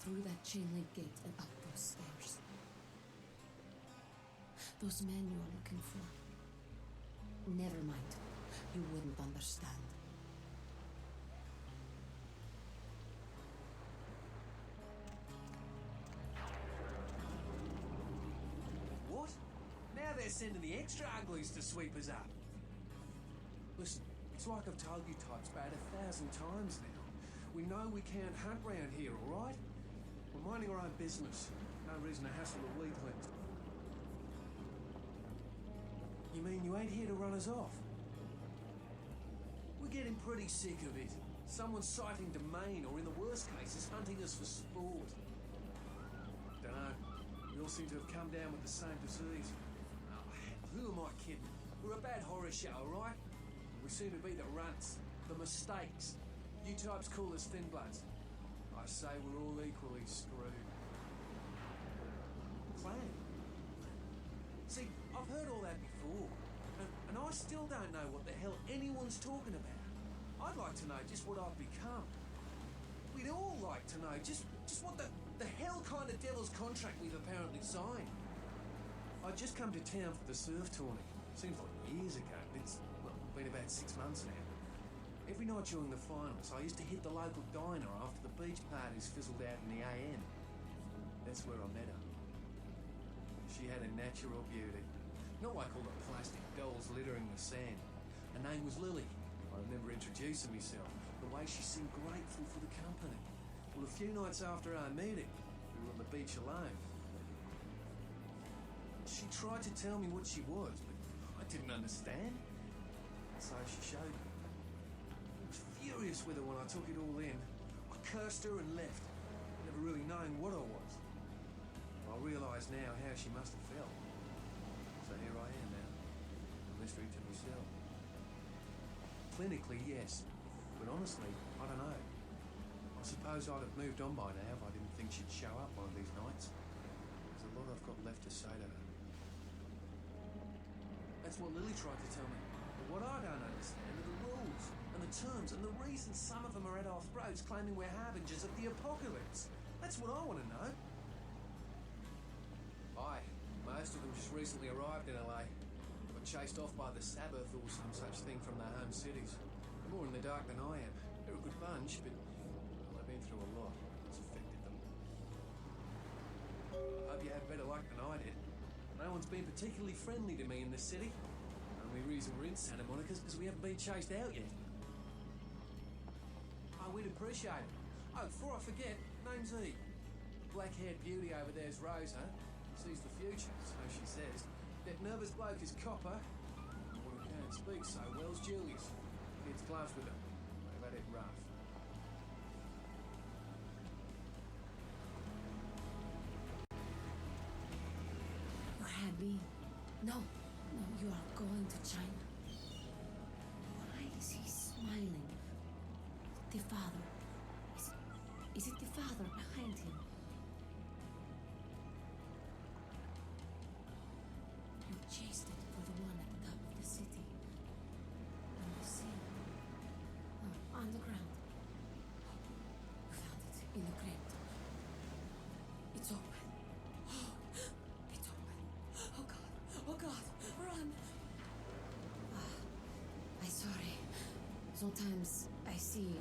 through that chain link gate and up those stairs. Those men you are looking for. Never mind. You wouldn't understand. What? Now they're sending the extra uglies to sweep us up. Listen, it's like I've told you types about 1,000 times now. We know we can't hunt round here, all right? We're minding our own business. No reason to hassle the weaklings. You mean you ain't here to run us off? We're getting pretty sick of it. Someone's sighting domain, or in the worst cases, hunting us for sport. Dunno. We all seem to have come down with the same disease. Oh, who am I kidding? We're a bad horror show, all right? We seem to be the runts, the mistakes. You types call us thin bloods. I say we're all equally screwed. Clan? See, I've heard all that before, and I still don't know what the hell anyone's talking about. I'd like to know just what I've become. We'd all like to know just what the hell kind of devil's contract we've apparently signed. I'd just come to town for the surf tourney. Seems like years ago. It's, well, been about 6 months now. Every night during the finals, I used to hit the local diner after the beach parties fizzled out in the AM. That's where I met her. She had a natural beauty. Not like all the plastic dolls littering the sand. Her name was Lily. I remember introducing myself, the way she seemed grateful for the company. Well, a few nights after our meeting, we were on the beach alone. She tried to tell me what she was, but I didn't understand. So she showed me. I was furious with her when I took it all in. I cursed her and left, never really knowing what I was. I realise now how she must have felt. So here I am now, a mystery to myself. Clinically, yes, but honestly, I don't know. I suppose I'd have moved on by now if I didn't think she'd show up one of these nights. There's a lot I've got left to say to her. That's what Lily tried to tell me. But what I don't understand are the rules and the terms and the reasons some of them are at our throats claiming we're harbingers of the apocalypse. That's what I want to know. Aye, most of them just recently arrived in LA. Got chased off by the Sabbath or some such thing from their home cities. They're more in the dark than I am. They're a good bunch, but well, they've been through a lot. It's affected them. I hope you had better luck than I did. No one's been particularly friendly to me in this city. Only reason we're in Santa Monica is because we haven't been chased out yet. Oh, we'd appreciate it. Oh, before I forget, name's E. Black-haired beauty over there's Rosa. Sees the future, so she says. That nervous bloke is Copper. The one who can't speak so well's Julius. Kids class with him. They've had it rough. You had me. No, you are going to China. Why is he smiling? The father. Is it the father behind him? You chased it for the one at the top of the city. And you see, on the ground. You found it in the crypt. It's open. It's open. Oh God, run! I'm sorry. Sometimes I see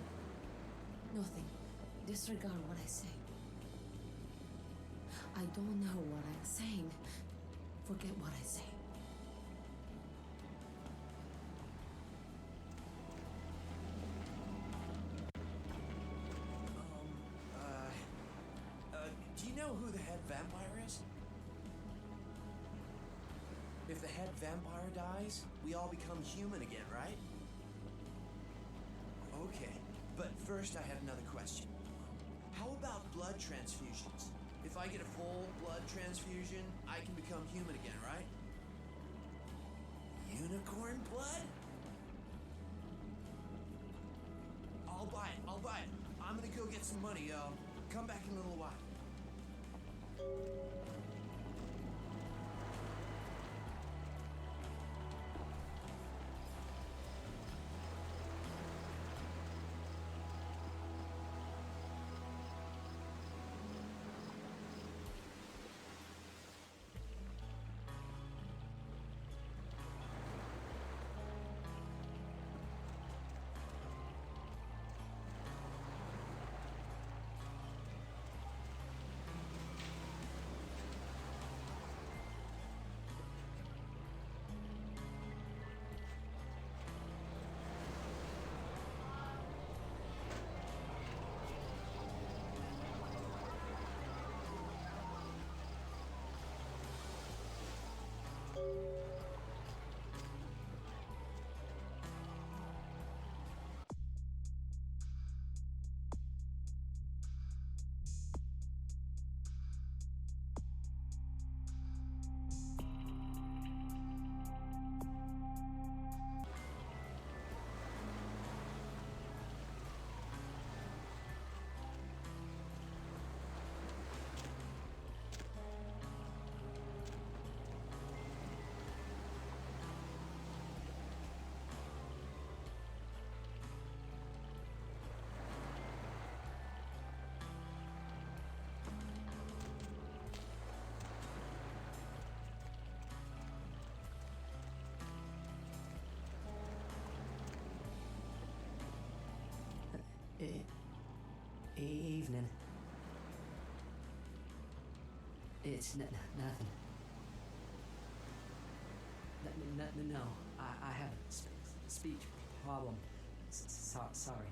nothing. Disregard what I say. I don't know what I'm saying. Forget what I say. Do you know who the head vampire is? If the head vampire dies, we all become human again, right? Okay, but first I have another question. How about blood transfusions? If I get a full blood transfusion, I can become human again, right? Unicorn blood? I'll buy it. I'm gonna go get some money. Come back in a little while. It's nothing. No, I have a speech problem. Sorry.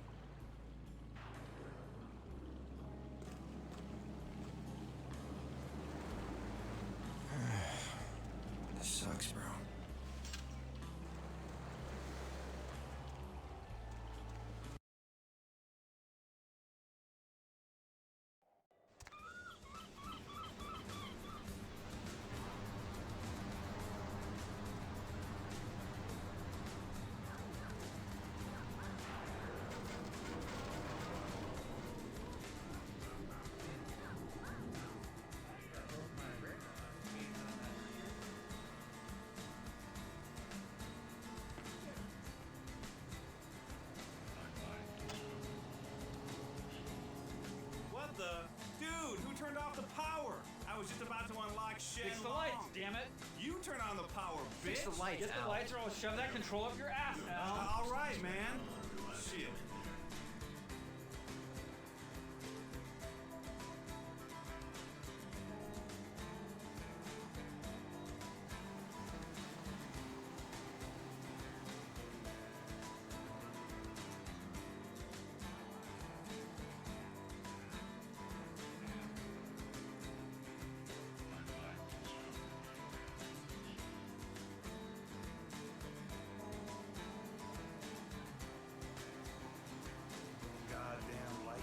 This sucks, bro. What the? Dude, who turned off the power? I was just about to unlock Shen Fix the Long. lights, damn it! You turn on the power, bitch. Fix the lights, Get the Al. lights or I'll shove that control up your ass, Al. All right, man. Shit. Goddamn light.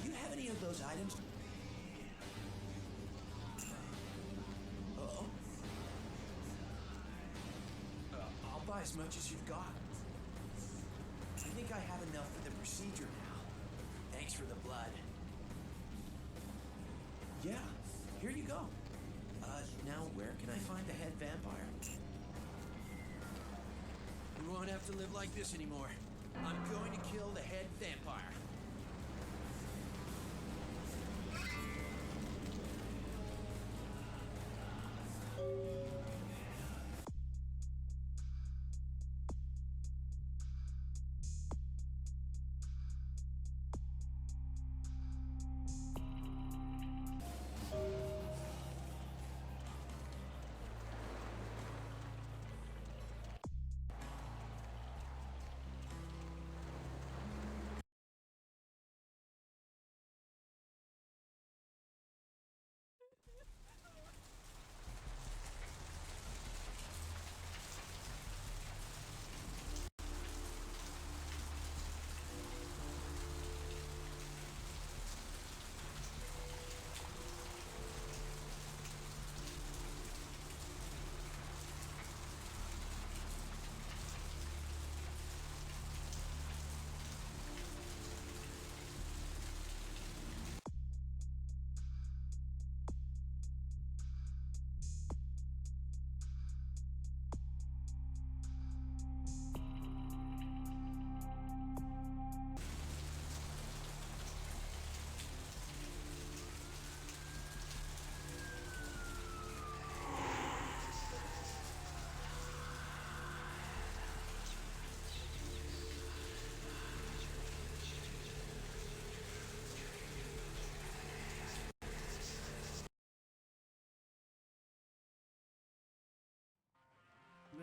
You have any of those items? As much as you've got. I think I have enough for the procedure now. Thanks for the blood. Yeah, here you go. Now where can I find the head vampire? You won't have to live like this anymore. I'm going to kill the head vampire.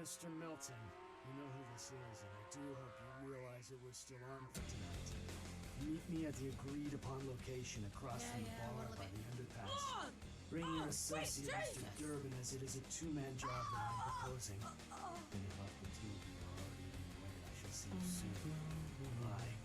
Mr. Milton, you know who this is, and I do hope you realize that we're still on for tonight. Meet me at the agreed-upon location across from the bar by the underpass. Bring your associate, Mr. Durbin, as it is a two-man job that I'm proposing. And if up the two of you are already in the way, I shall see you soon. Bye.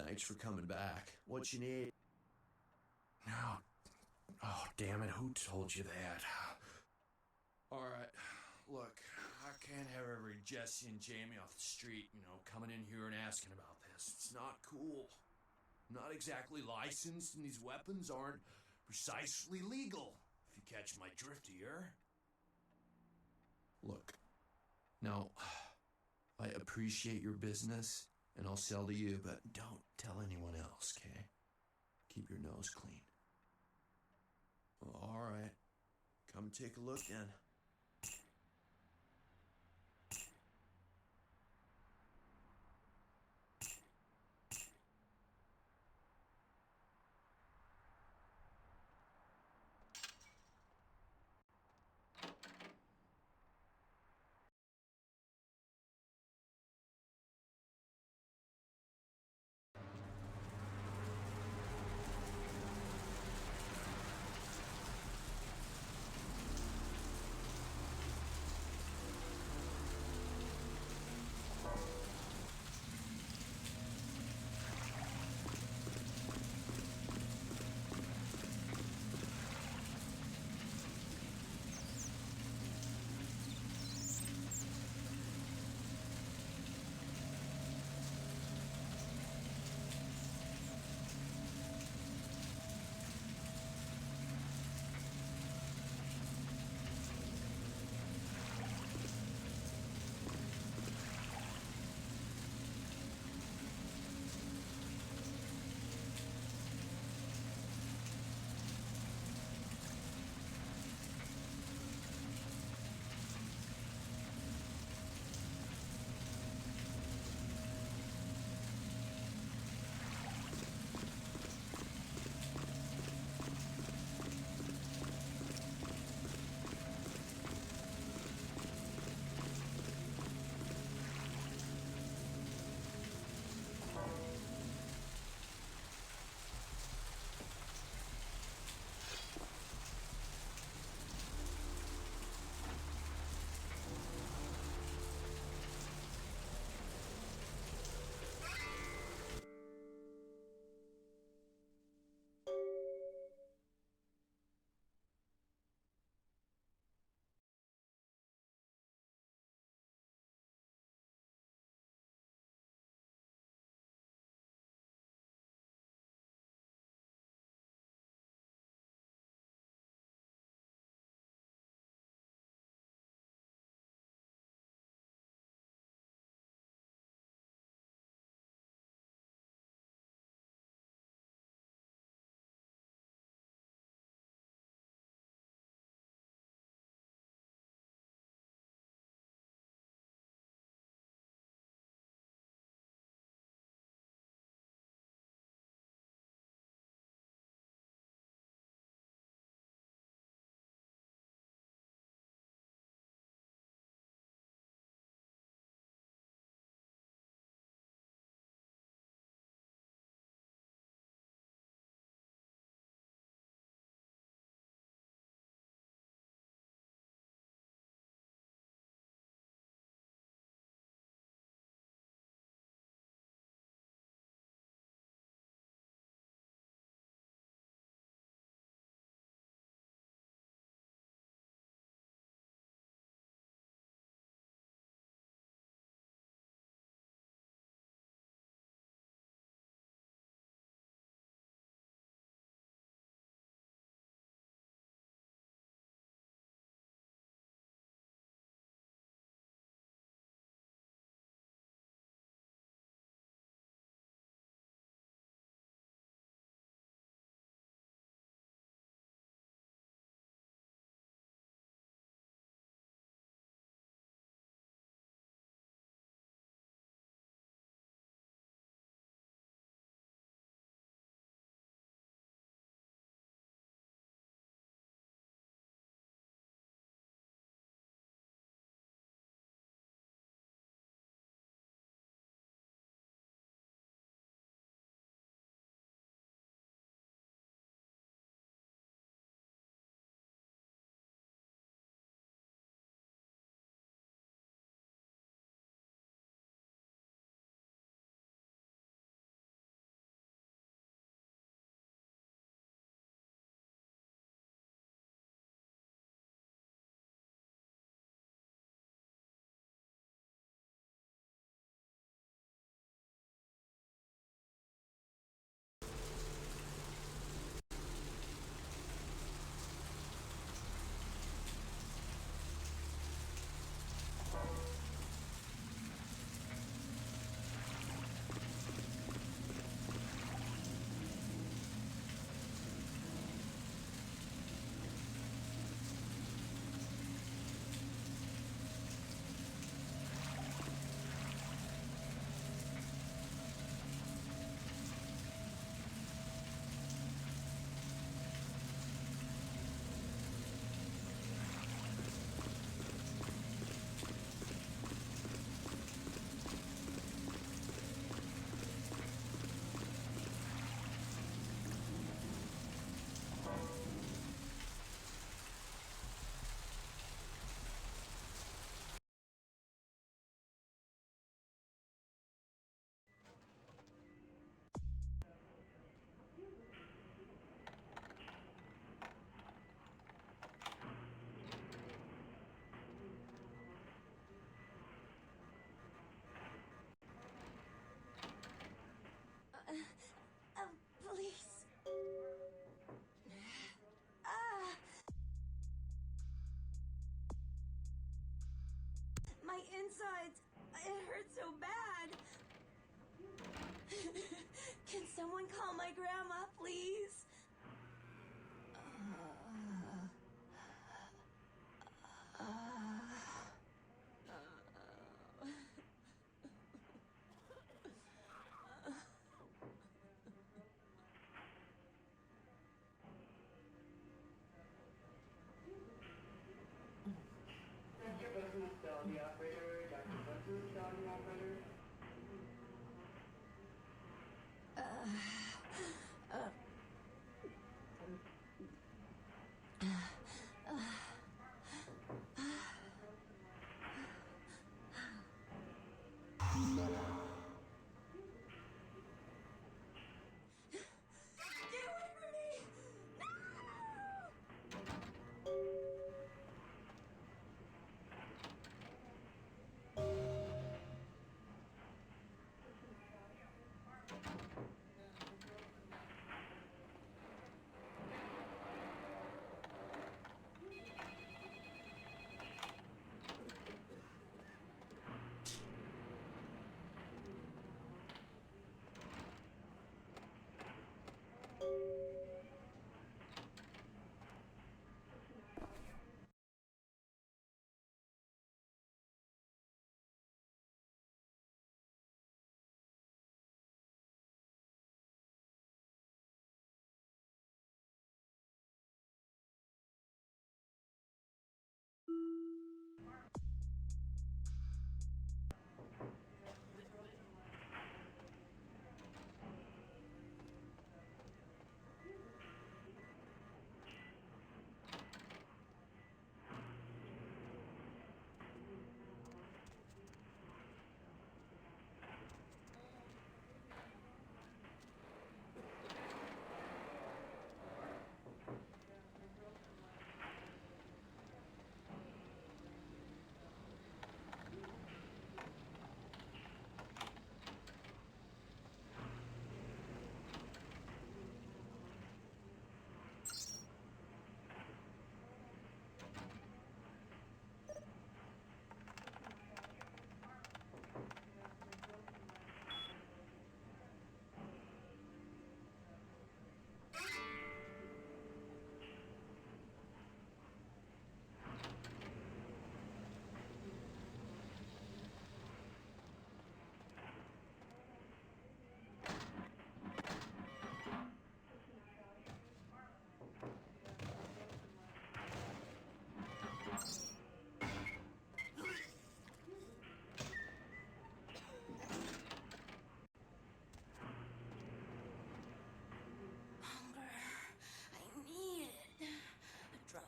Thanks for coming back. What you need? Oh, oh, damn it, who told you that? Alright, look, I can't have every Jesse and Jamie off the street, coming in here and asking about this. It's not cool. I'm not exactly licensed, and these weapons aren't precisely legal, if you catch my drift here. Look, now, I appreciate your business, and I'll sell to you, but don't tell anyone else, okay? Keep your nose clean. Alright, come take a look then. my insides. It hurts so bad. Can someone call my grandma, please?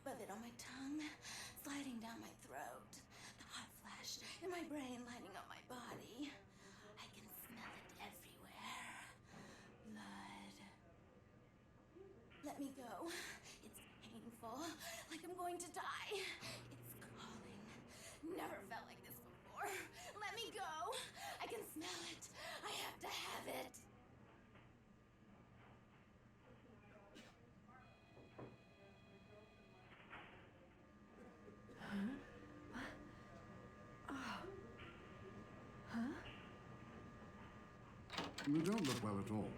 Of it on my tongue, sliding down my throat. The hot flash in my brain lighting up my body. I can smell it everywhere. Blood. Let me go. It's painful, like I'm going to die. It's calling. Never felt like this before. Let me go. I can smell it. I have to have it. You don't look well at all.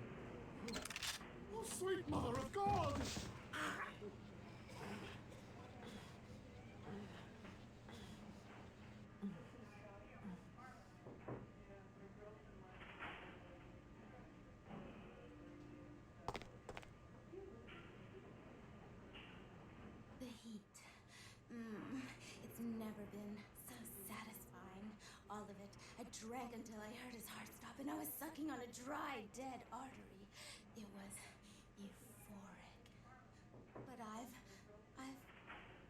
Oh, sweet mother of God! The heat. It's never been so satisfying. All of it. I drank until I heard his heart stop and I was sucking on a dry, dead artery. It was euphoric. But I've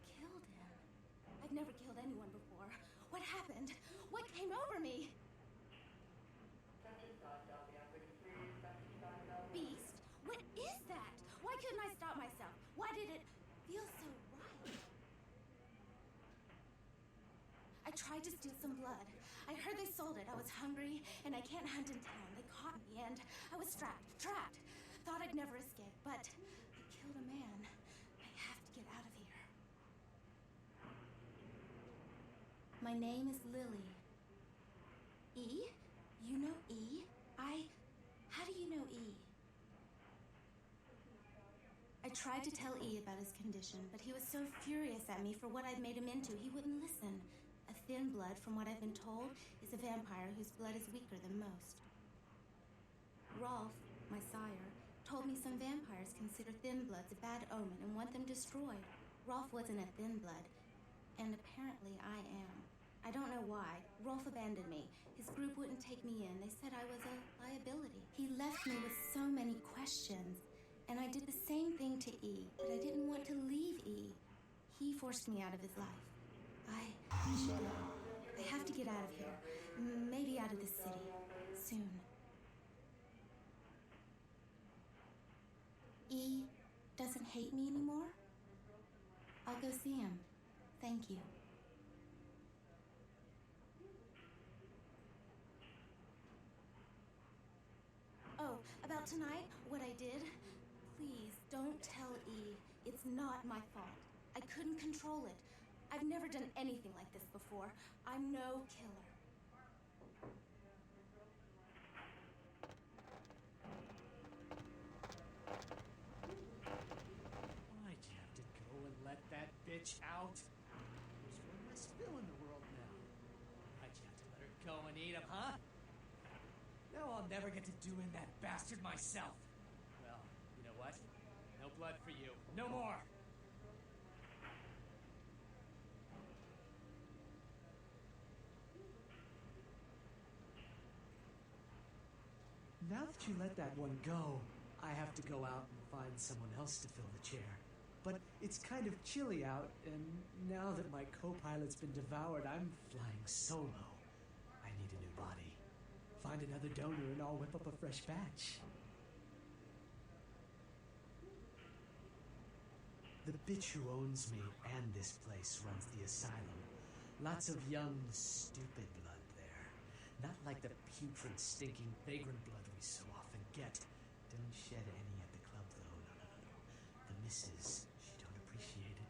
killed him. I've never killed anyone before. What happened? What came over me? Beast? What is that? Why couldn't I stop myself? Why did it feel so right? I tried to steal some blood. I heard they sold it. I was hungry, and I can't hunt in town. They caught me, and I was trapped. Thought I'd never escape, but I killed a man. I have to get out of here. My My name is Lily. E? You know E? How do you know E? I tried to tell E about his condition, but he was so furious at me for what I'd made him into, he wouldn't listen. A thin blood, from what I've been told, is a vampire whose blood is weaker than most. Rolf, my sire, told me some vampires consider thin bloods a bad omen and want them destroyed. Rolf wasn't a thin blood, and apparently I am. I don't know why. Rolf abandoned me. His group wouldn't take me in. They said I was a liability. He left me with so many questions, and I did the same thing to E, but I didn't want to leave E. He forced me out of his life. I should go. I have to get out of here. Maybe out of the city. Soon. E doesn't hate me anymore? I'll go see him. Thank you. Oh, about tonight, what I did? Please, don't tell E. It's not my fault. I couldn't control it. I've never done anything like this before. I'm no killer. Why'd you have to go and let that bitch out? There's one less Phil in the world now. Why'd you have to let her go and eat him, huh? Now I'll never get to do in that bastard myself. Well, you know what? No blood for you. No more! Now that you let that one go, I have to go out and find someone else to fill the chair. But it's kind of chilly out, and now that my co-pilot's been devoured, I'm flying solo. I need a new body. Find another donor and I'll whip up a fresh batch. The bitch who owns me and this place runs the asylum. Lots of young, stupid blood there. Not like the putrid, stinking, vagrant blood we so often get. Don't shed any at the club, though. No. The missus, she don't appreciate it.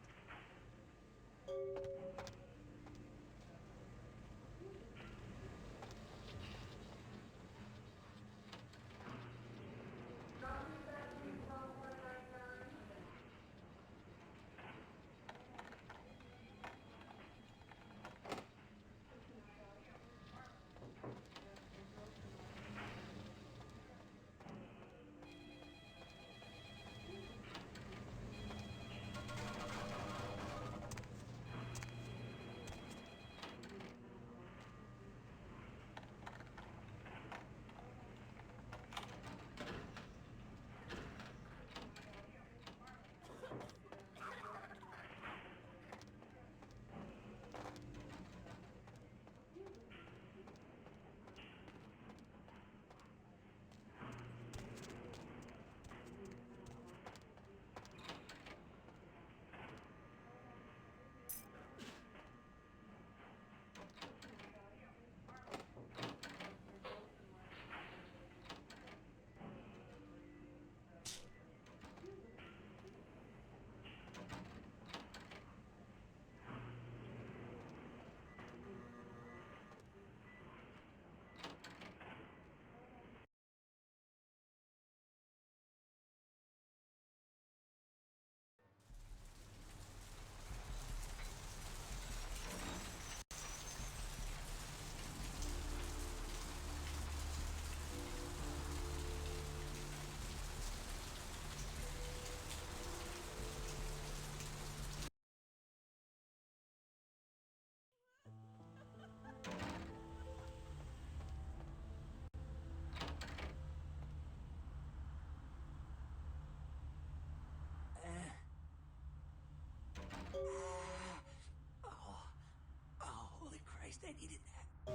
I needed that.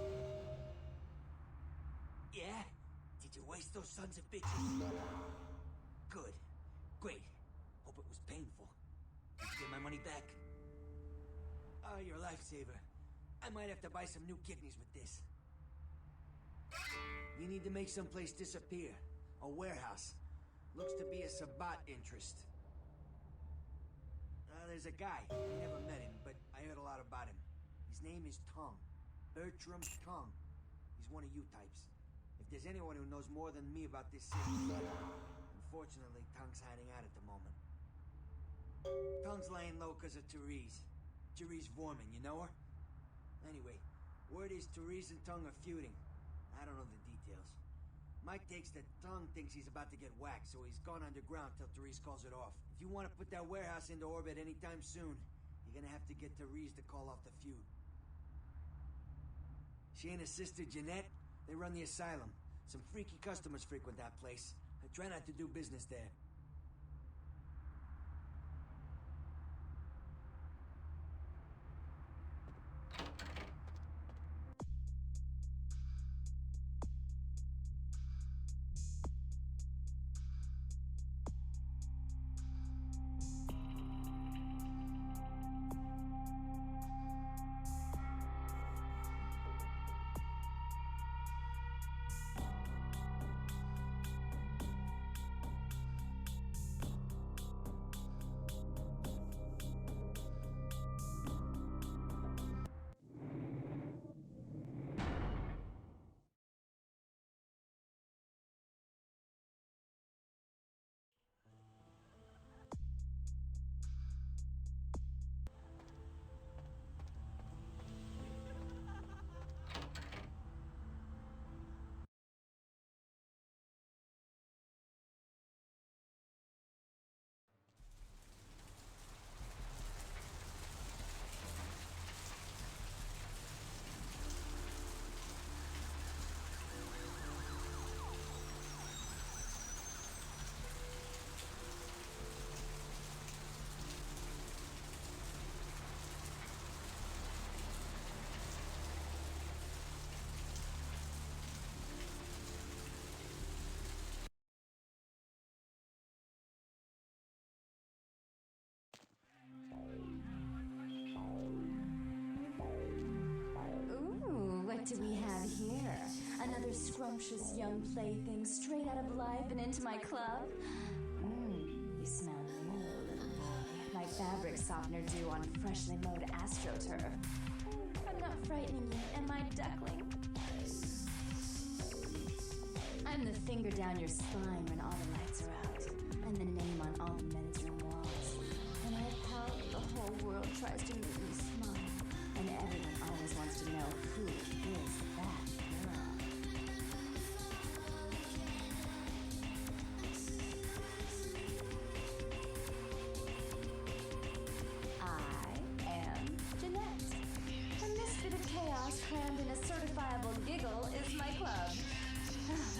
Yeah? Did you waste those sons of bitches? Good. Great. Hope it was painful. Did you get my money back? Oh, you're a lifesaver. I might have to buy some new kidneys with this. You need to make someplace disappear. A warehouse. Looks to be a Sabbat interest. There's a guy. I never met him, but I heard a lot about him. His name is Tongue. Bertram Tongue. He's one of you types. If there's anyone who knows more than me about this city, unfortunately, Tongue's hiding out at the moment. Tongue's laying low because of Therese. Therese Vorman, you know her? Anyway, word is Therese and Tongue are feuding. I don't know the details. Mike takes that Tongue thinks he's about to get whacked, so he's gone underground till Therese calls it off. If you want to put that warehouse into orbit anytime soon, you're gonna have to get Therese to call off the feud. She and her sister Jeanette, they run the asylum. Some freaky customers frequent that place. I try not to do business there. What do we have here? Another scrumptious young plaything straight out of life and into my club? You smell new, little boy. Like fabric softener dew on freshly mowed astroturf. I'm not frightening you, am I, duckling? I'm the finger down your spine when all the lights are out, and the name on all the men's room walls. When I pout, the whole world tries to make me smile, and everyone always wants to know who is that girl. I am Jeanette. A misfit of chaos crammed in a certifiable giggle is my club.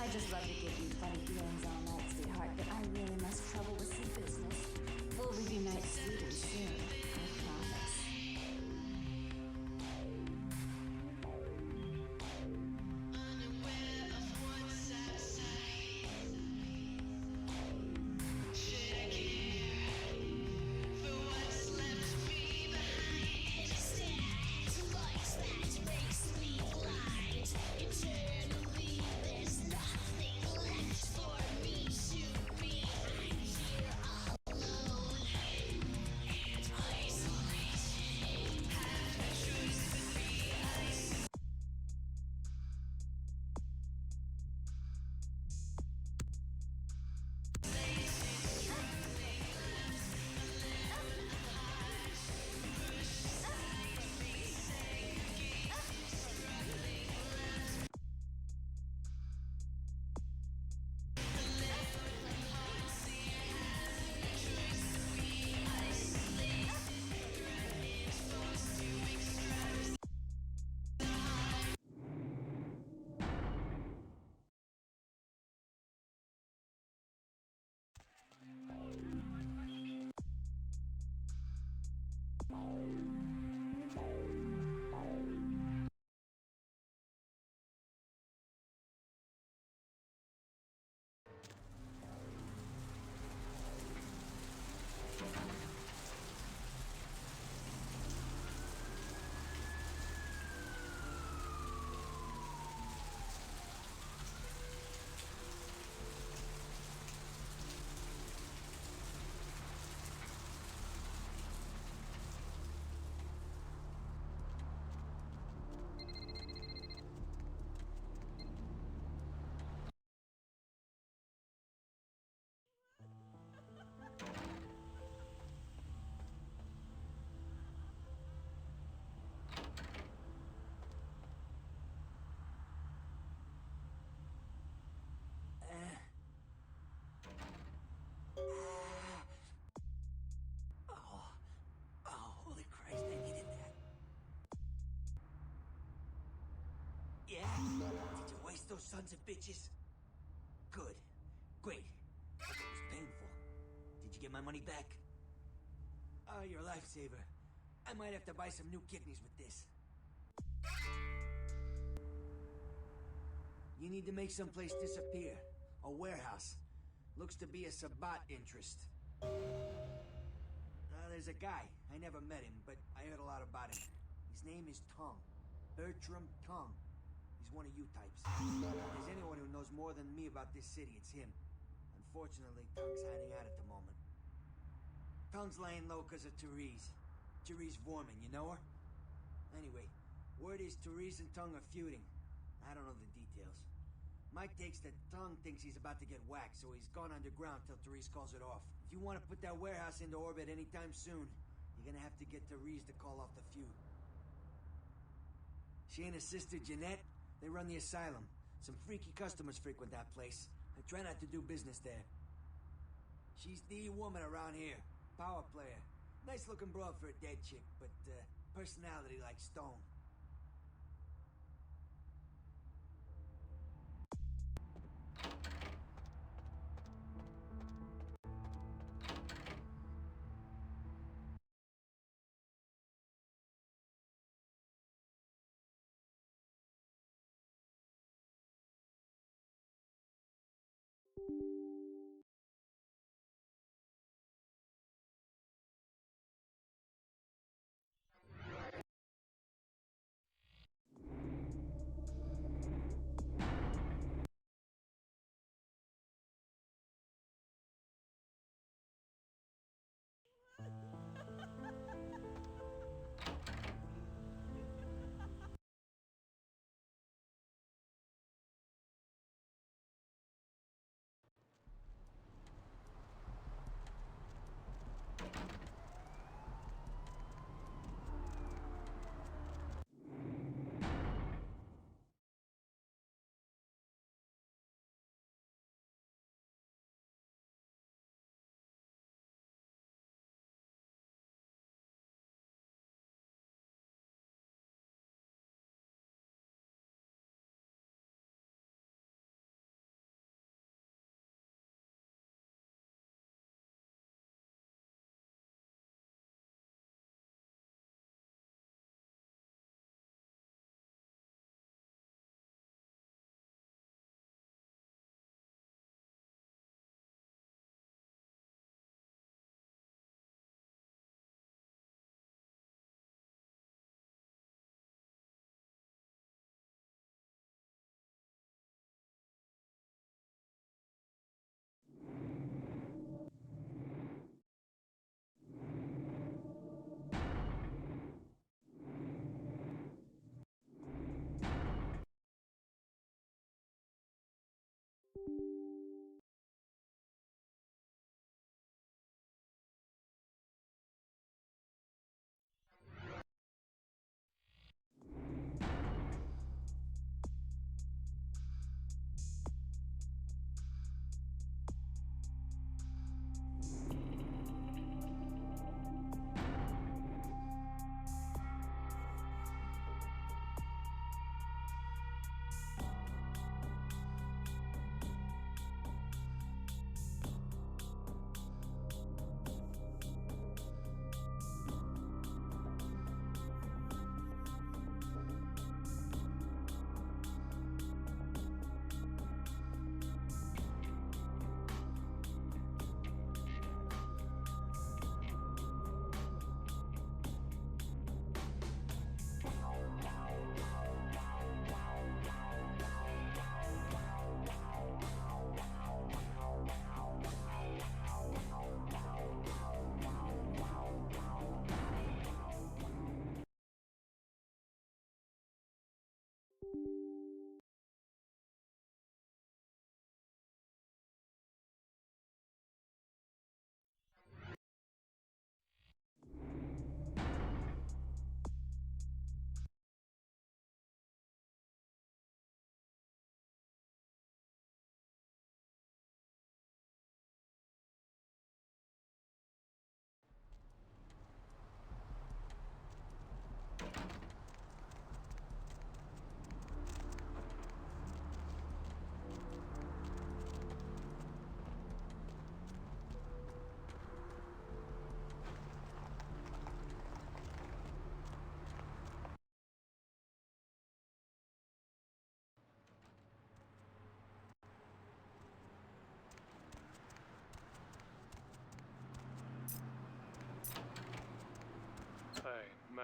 I just love to give you funny feelings all night, sweetheart, but I really must trouble with some business. We'll reunite sweetly soon, I promise. those sons of bitches? Good. Great. Hope it was painful. Did you get my money back? Oh, you're a lifesaver. I might have to buy some new kidneys with this. You need to make someplace disappear. A warehouse. Looks to be a Sabat interest. There's a guy. I never met him, but I heard a lot about him. His name is Tongue. Bertram Tongue. He's one of you types. If there's anyone who knows more than me about this city, it's him. Unfortunately, Tongue's hiding out at the moment. Tongue's laying low because of Therese. Therese Vorman, you know her? Anyway, word is Therese and Tongue are feuding. I don't know the details. Mike takes that Tongue thinks he's about to get whacked, so he's gone underground till Therese calls it off. If you want to put that warehouse into orbit anytime soon, you're gonna have to get Therese to call off the feud. She and her sister Jeanette, they run the asylum. Some freaky customers frequent that place. I try not to do business there. She's the woman around here. Power player. Nice looking broad for a dead chick, but personality like stone.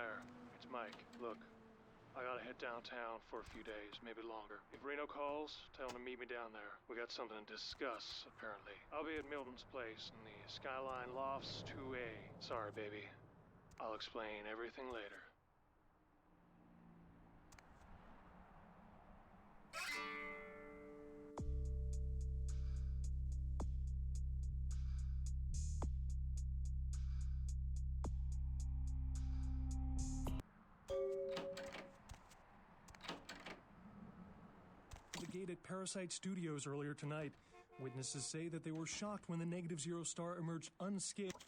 there. It's Mike. Look, I gotta head downtown for a few days, maybe longer. If Reno calls, tell him to meet me down there. We got something to discuss, apparently. I'll be at Milton's place in the Skyline Lofts 2A. Sorry, baby. I'll explain everything later. The gate at Parasite Studios earlier tonight. Witnesses say that they were shocked when the Negative Zero star emerged unscathed.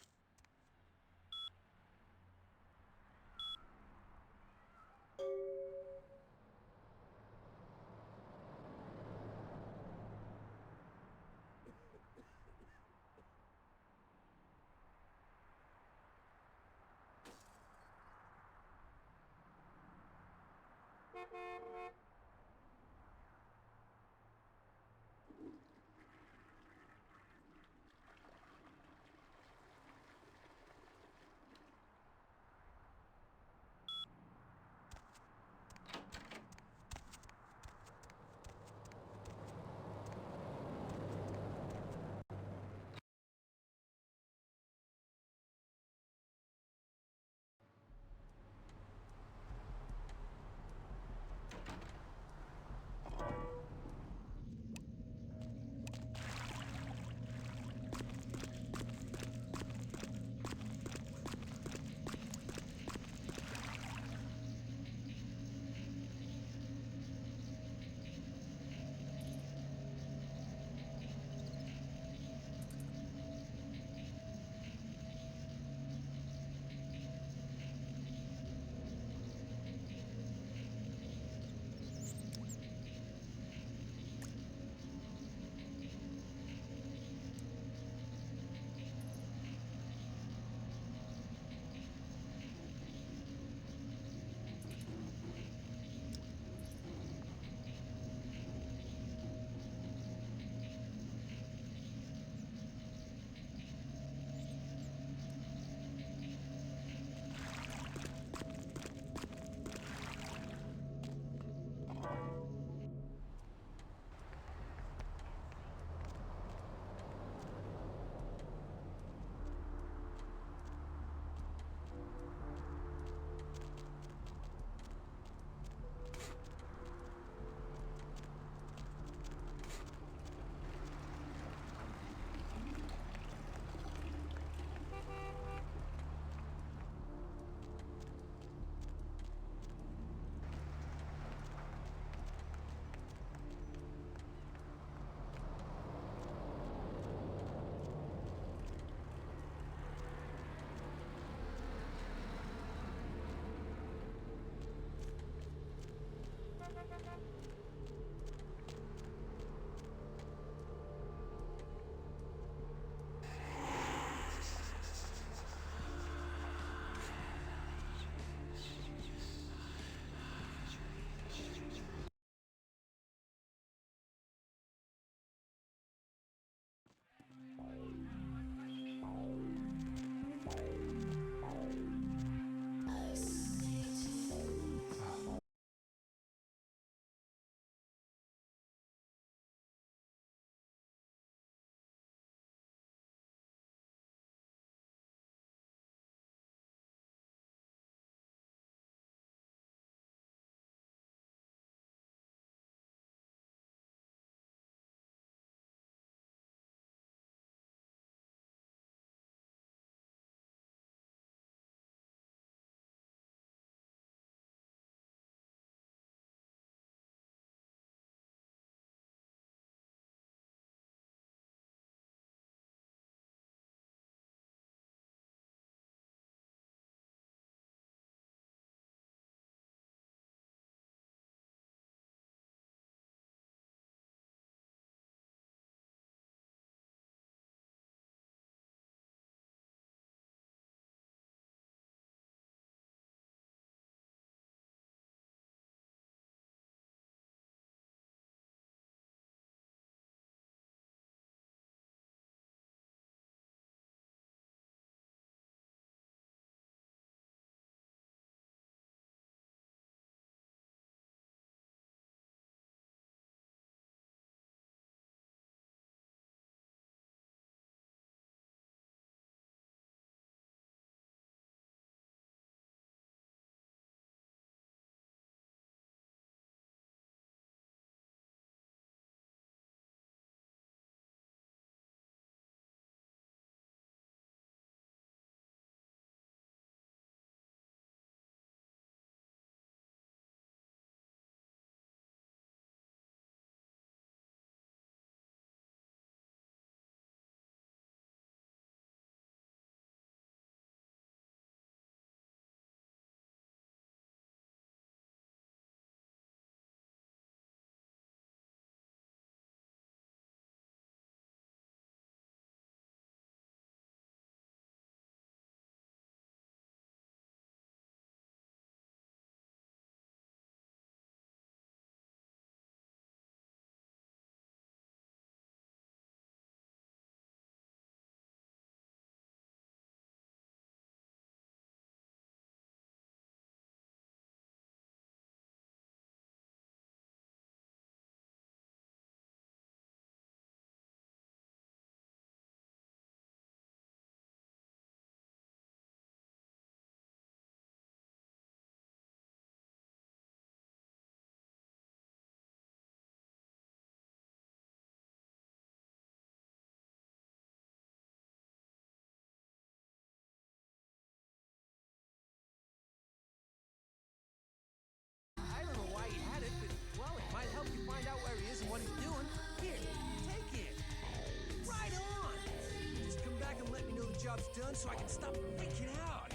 so I can stop freaking out.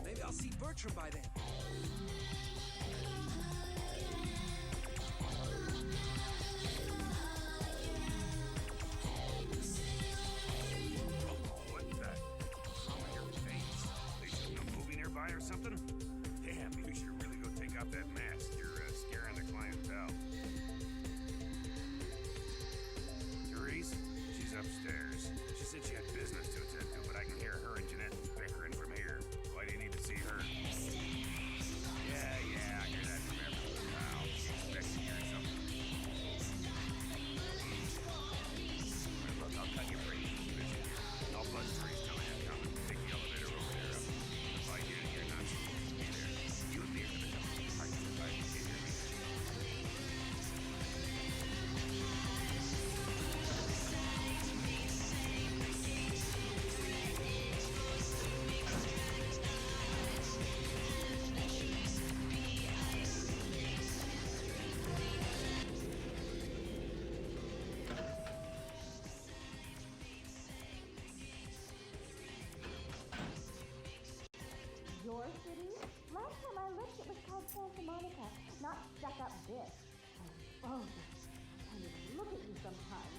Maybe I'll see Bertram by then. What's that? What's wrong with your face? They shooting a movie nearby or something? Damn, you should really go take off that mask. You're scaring the clientele. Therese? She's upstairs. She said she had business to attend to, but I can hear her and Jeanette bickering from here. Why do you need to see her? Yeah, I hear that from everyone now. Expect to hear something. Look, I'll cut you free. I'll buzz Therese till I come and take the elevator over there. If I get in here, not supposed to be there. You and me are gonna come to the party tonight. You hear me? Your city? Last time I looked, it was called Santa Monica, not stuck-up bitch. Oh, I can't even look at you sometimes.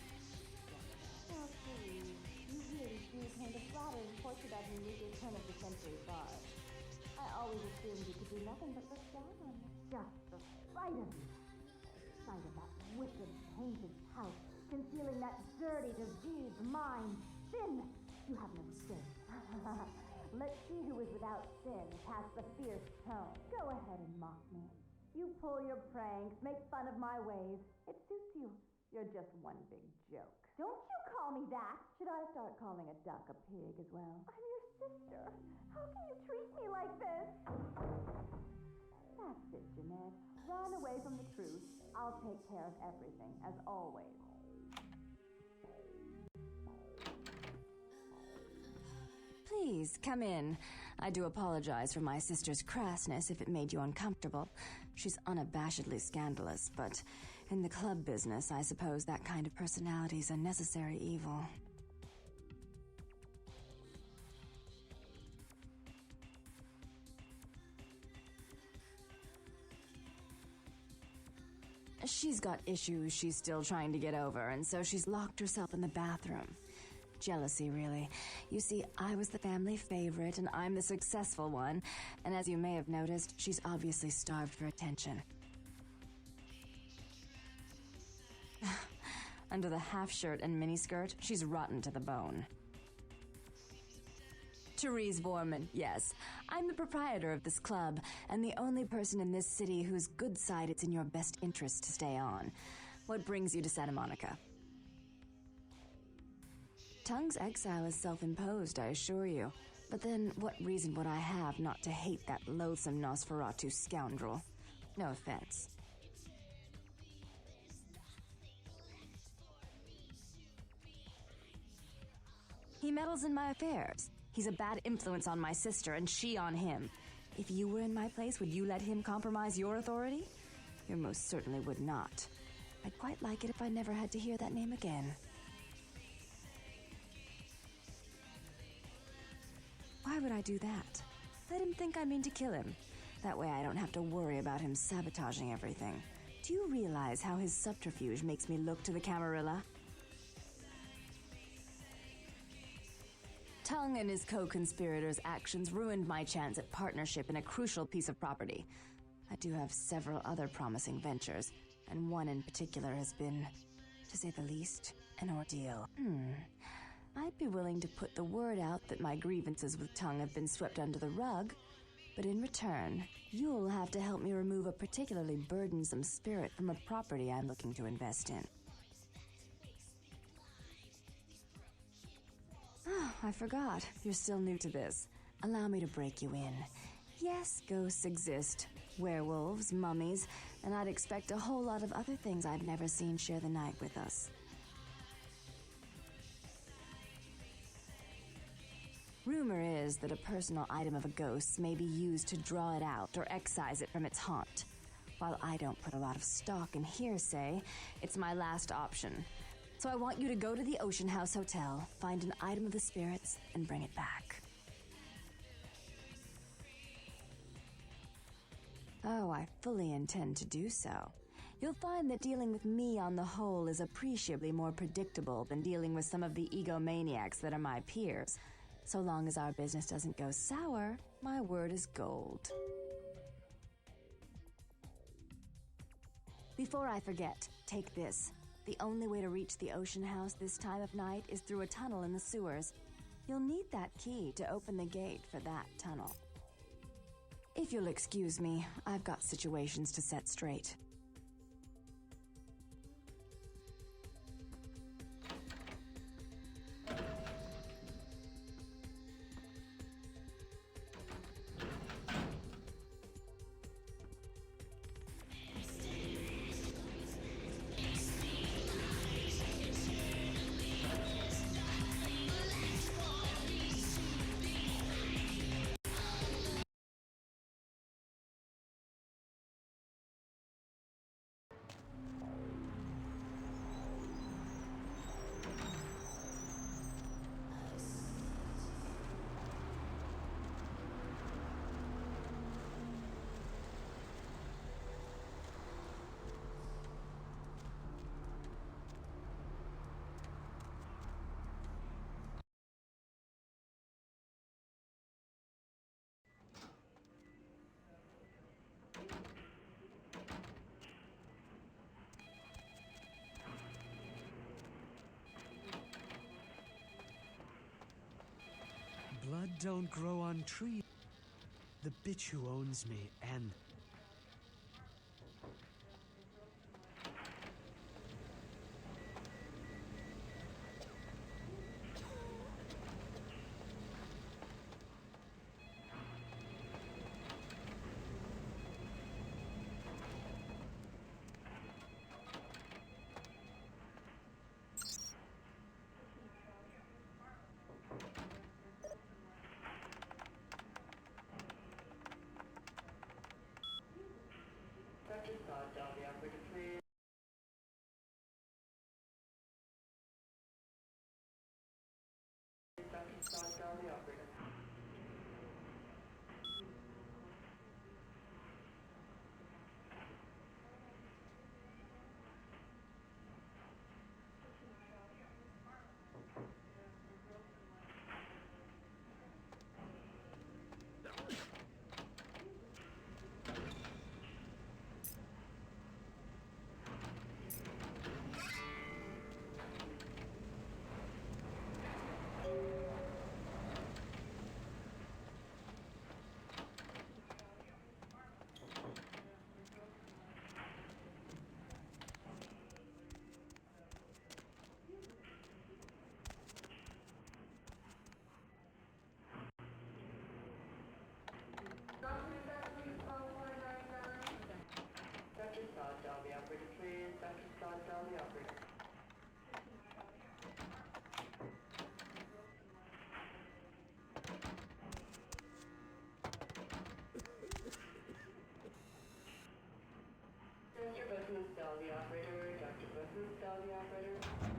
Oh, please. You really do paint a flattering portrait of me with your turn-of-the-century bard. I always assumed you could do nothing but look down on me. Just the sight of you. The sight of that wicked, painted house, concealing that dirty, diseased mind. Sin! You have no sin. Let's see who is without sin past the fierce tone. Go ahead and mock me. You pull your pranks, make fun of my ways. It suits you. You're just one big joke. Don't you call me that! Should I start calling a duck a pig as well? I'm your sister. How can you treat me like this? That's it, Jeanette. Run away from the truth. I'll take care of everything, as always. Please, come in. I do apologize for my sister's crassness if it made you uncomfortable. She's unabashedly scandalous, but in the club business, I suppose that kind of personality's a necessary evil. She's got issues she's still trying to get over, and so she's locked herself in the bathroom. Jealousy, really. You see, I was the family favorite, and I'm the successful one, and as you may have noticed, she's obviously starved for attention. Under the half-shirt and miniskirt, she's rotten to the bone. Therese Vorman, yes. I'm the proprietor of this club, and the only person in this city whose good side it's in your best interest to stay on. What brings you to Santa Monica? Tongue's exile is self-imposed, I assure you. But then, what reason would I have not to hate that loathsome nosferatu scoundrel? No offense. He meddles in my affairs. He's a bad influence on my sister, and she on him. If you were in my place, would you let him compromise your authority? You most certainly would not. I'd quite like it if I never had to hear that name again. Why would I do that? Let him think I mean to kill him. That way I don't have to worry about him sabotaging everything. Do you realize how his subterfuge makes me look to the Camarilla? Tongue and his co-conspirators' actions ruined my chance at partnership in a crucial piece of property. I do have several other promising ventures, and one in particular has been, to say the least, an ordeal. I'd be willing to put the word out that my grievances with Tongue have been swept under the rug, but in return, you'll have to help me remove a particularly burdensome spirit from a property I'm looking to invest in. Oh, I forgot. You're still new to this. Allow me to break you in. Yes, ghosts exist. Werewolves, mummies, and I'd expect a whole lot of other things I've never seen share the night with us. Rumor is that a personal item of a ghost's may be used to draw it out or excise it from its haunt. While I don't put a lot of stock in hearsay, it's my last option. So I want you to go to the Ocean House Hotel, find an item of the spirits, and bring it back. Oh, I fully intend to do so. You'll find that dealing with me on the whole is appreciably more predictable than dealing with some of the egomaniacs that are my peers. So long as our business doesn't go sour, my word is gold. Before I forget, take this. The only way to reach the Ocean House this time of night is through a tunnel in the sewers. You'll need that key to open the gate for that tunnel. If you'll excuse me, I've got situations to set straight. Blood don't grow on trees. The bitch who owns me, and Dr. Business, Dolly operator. Dr. Business, Dolly operator.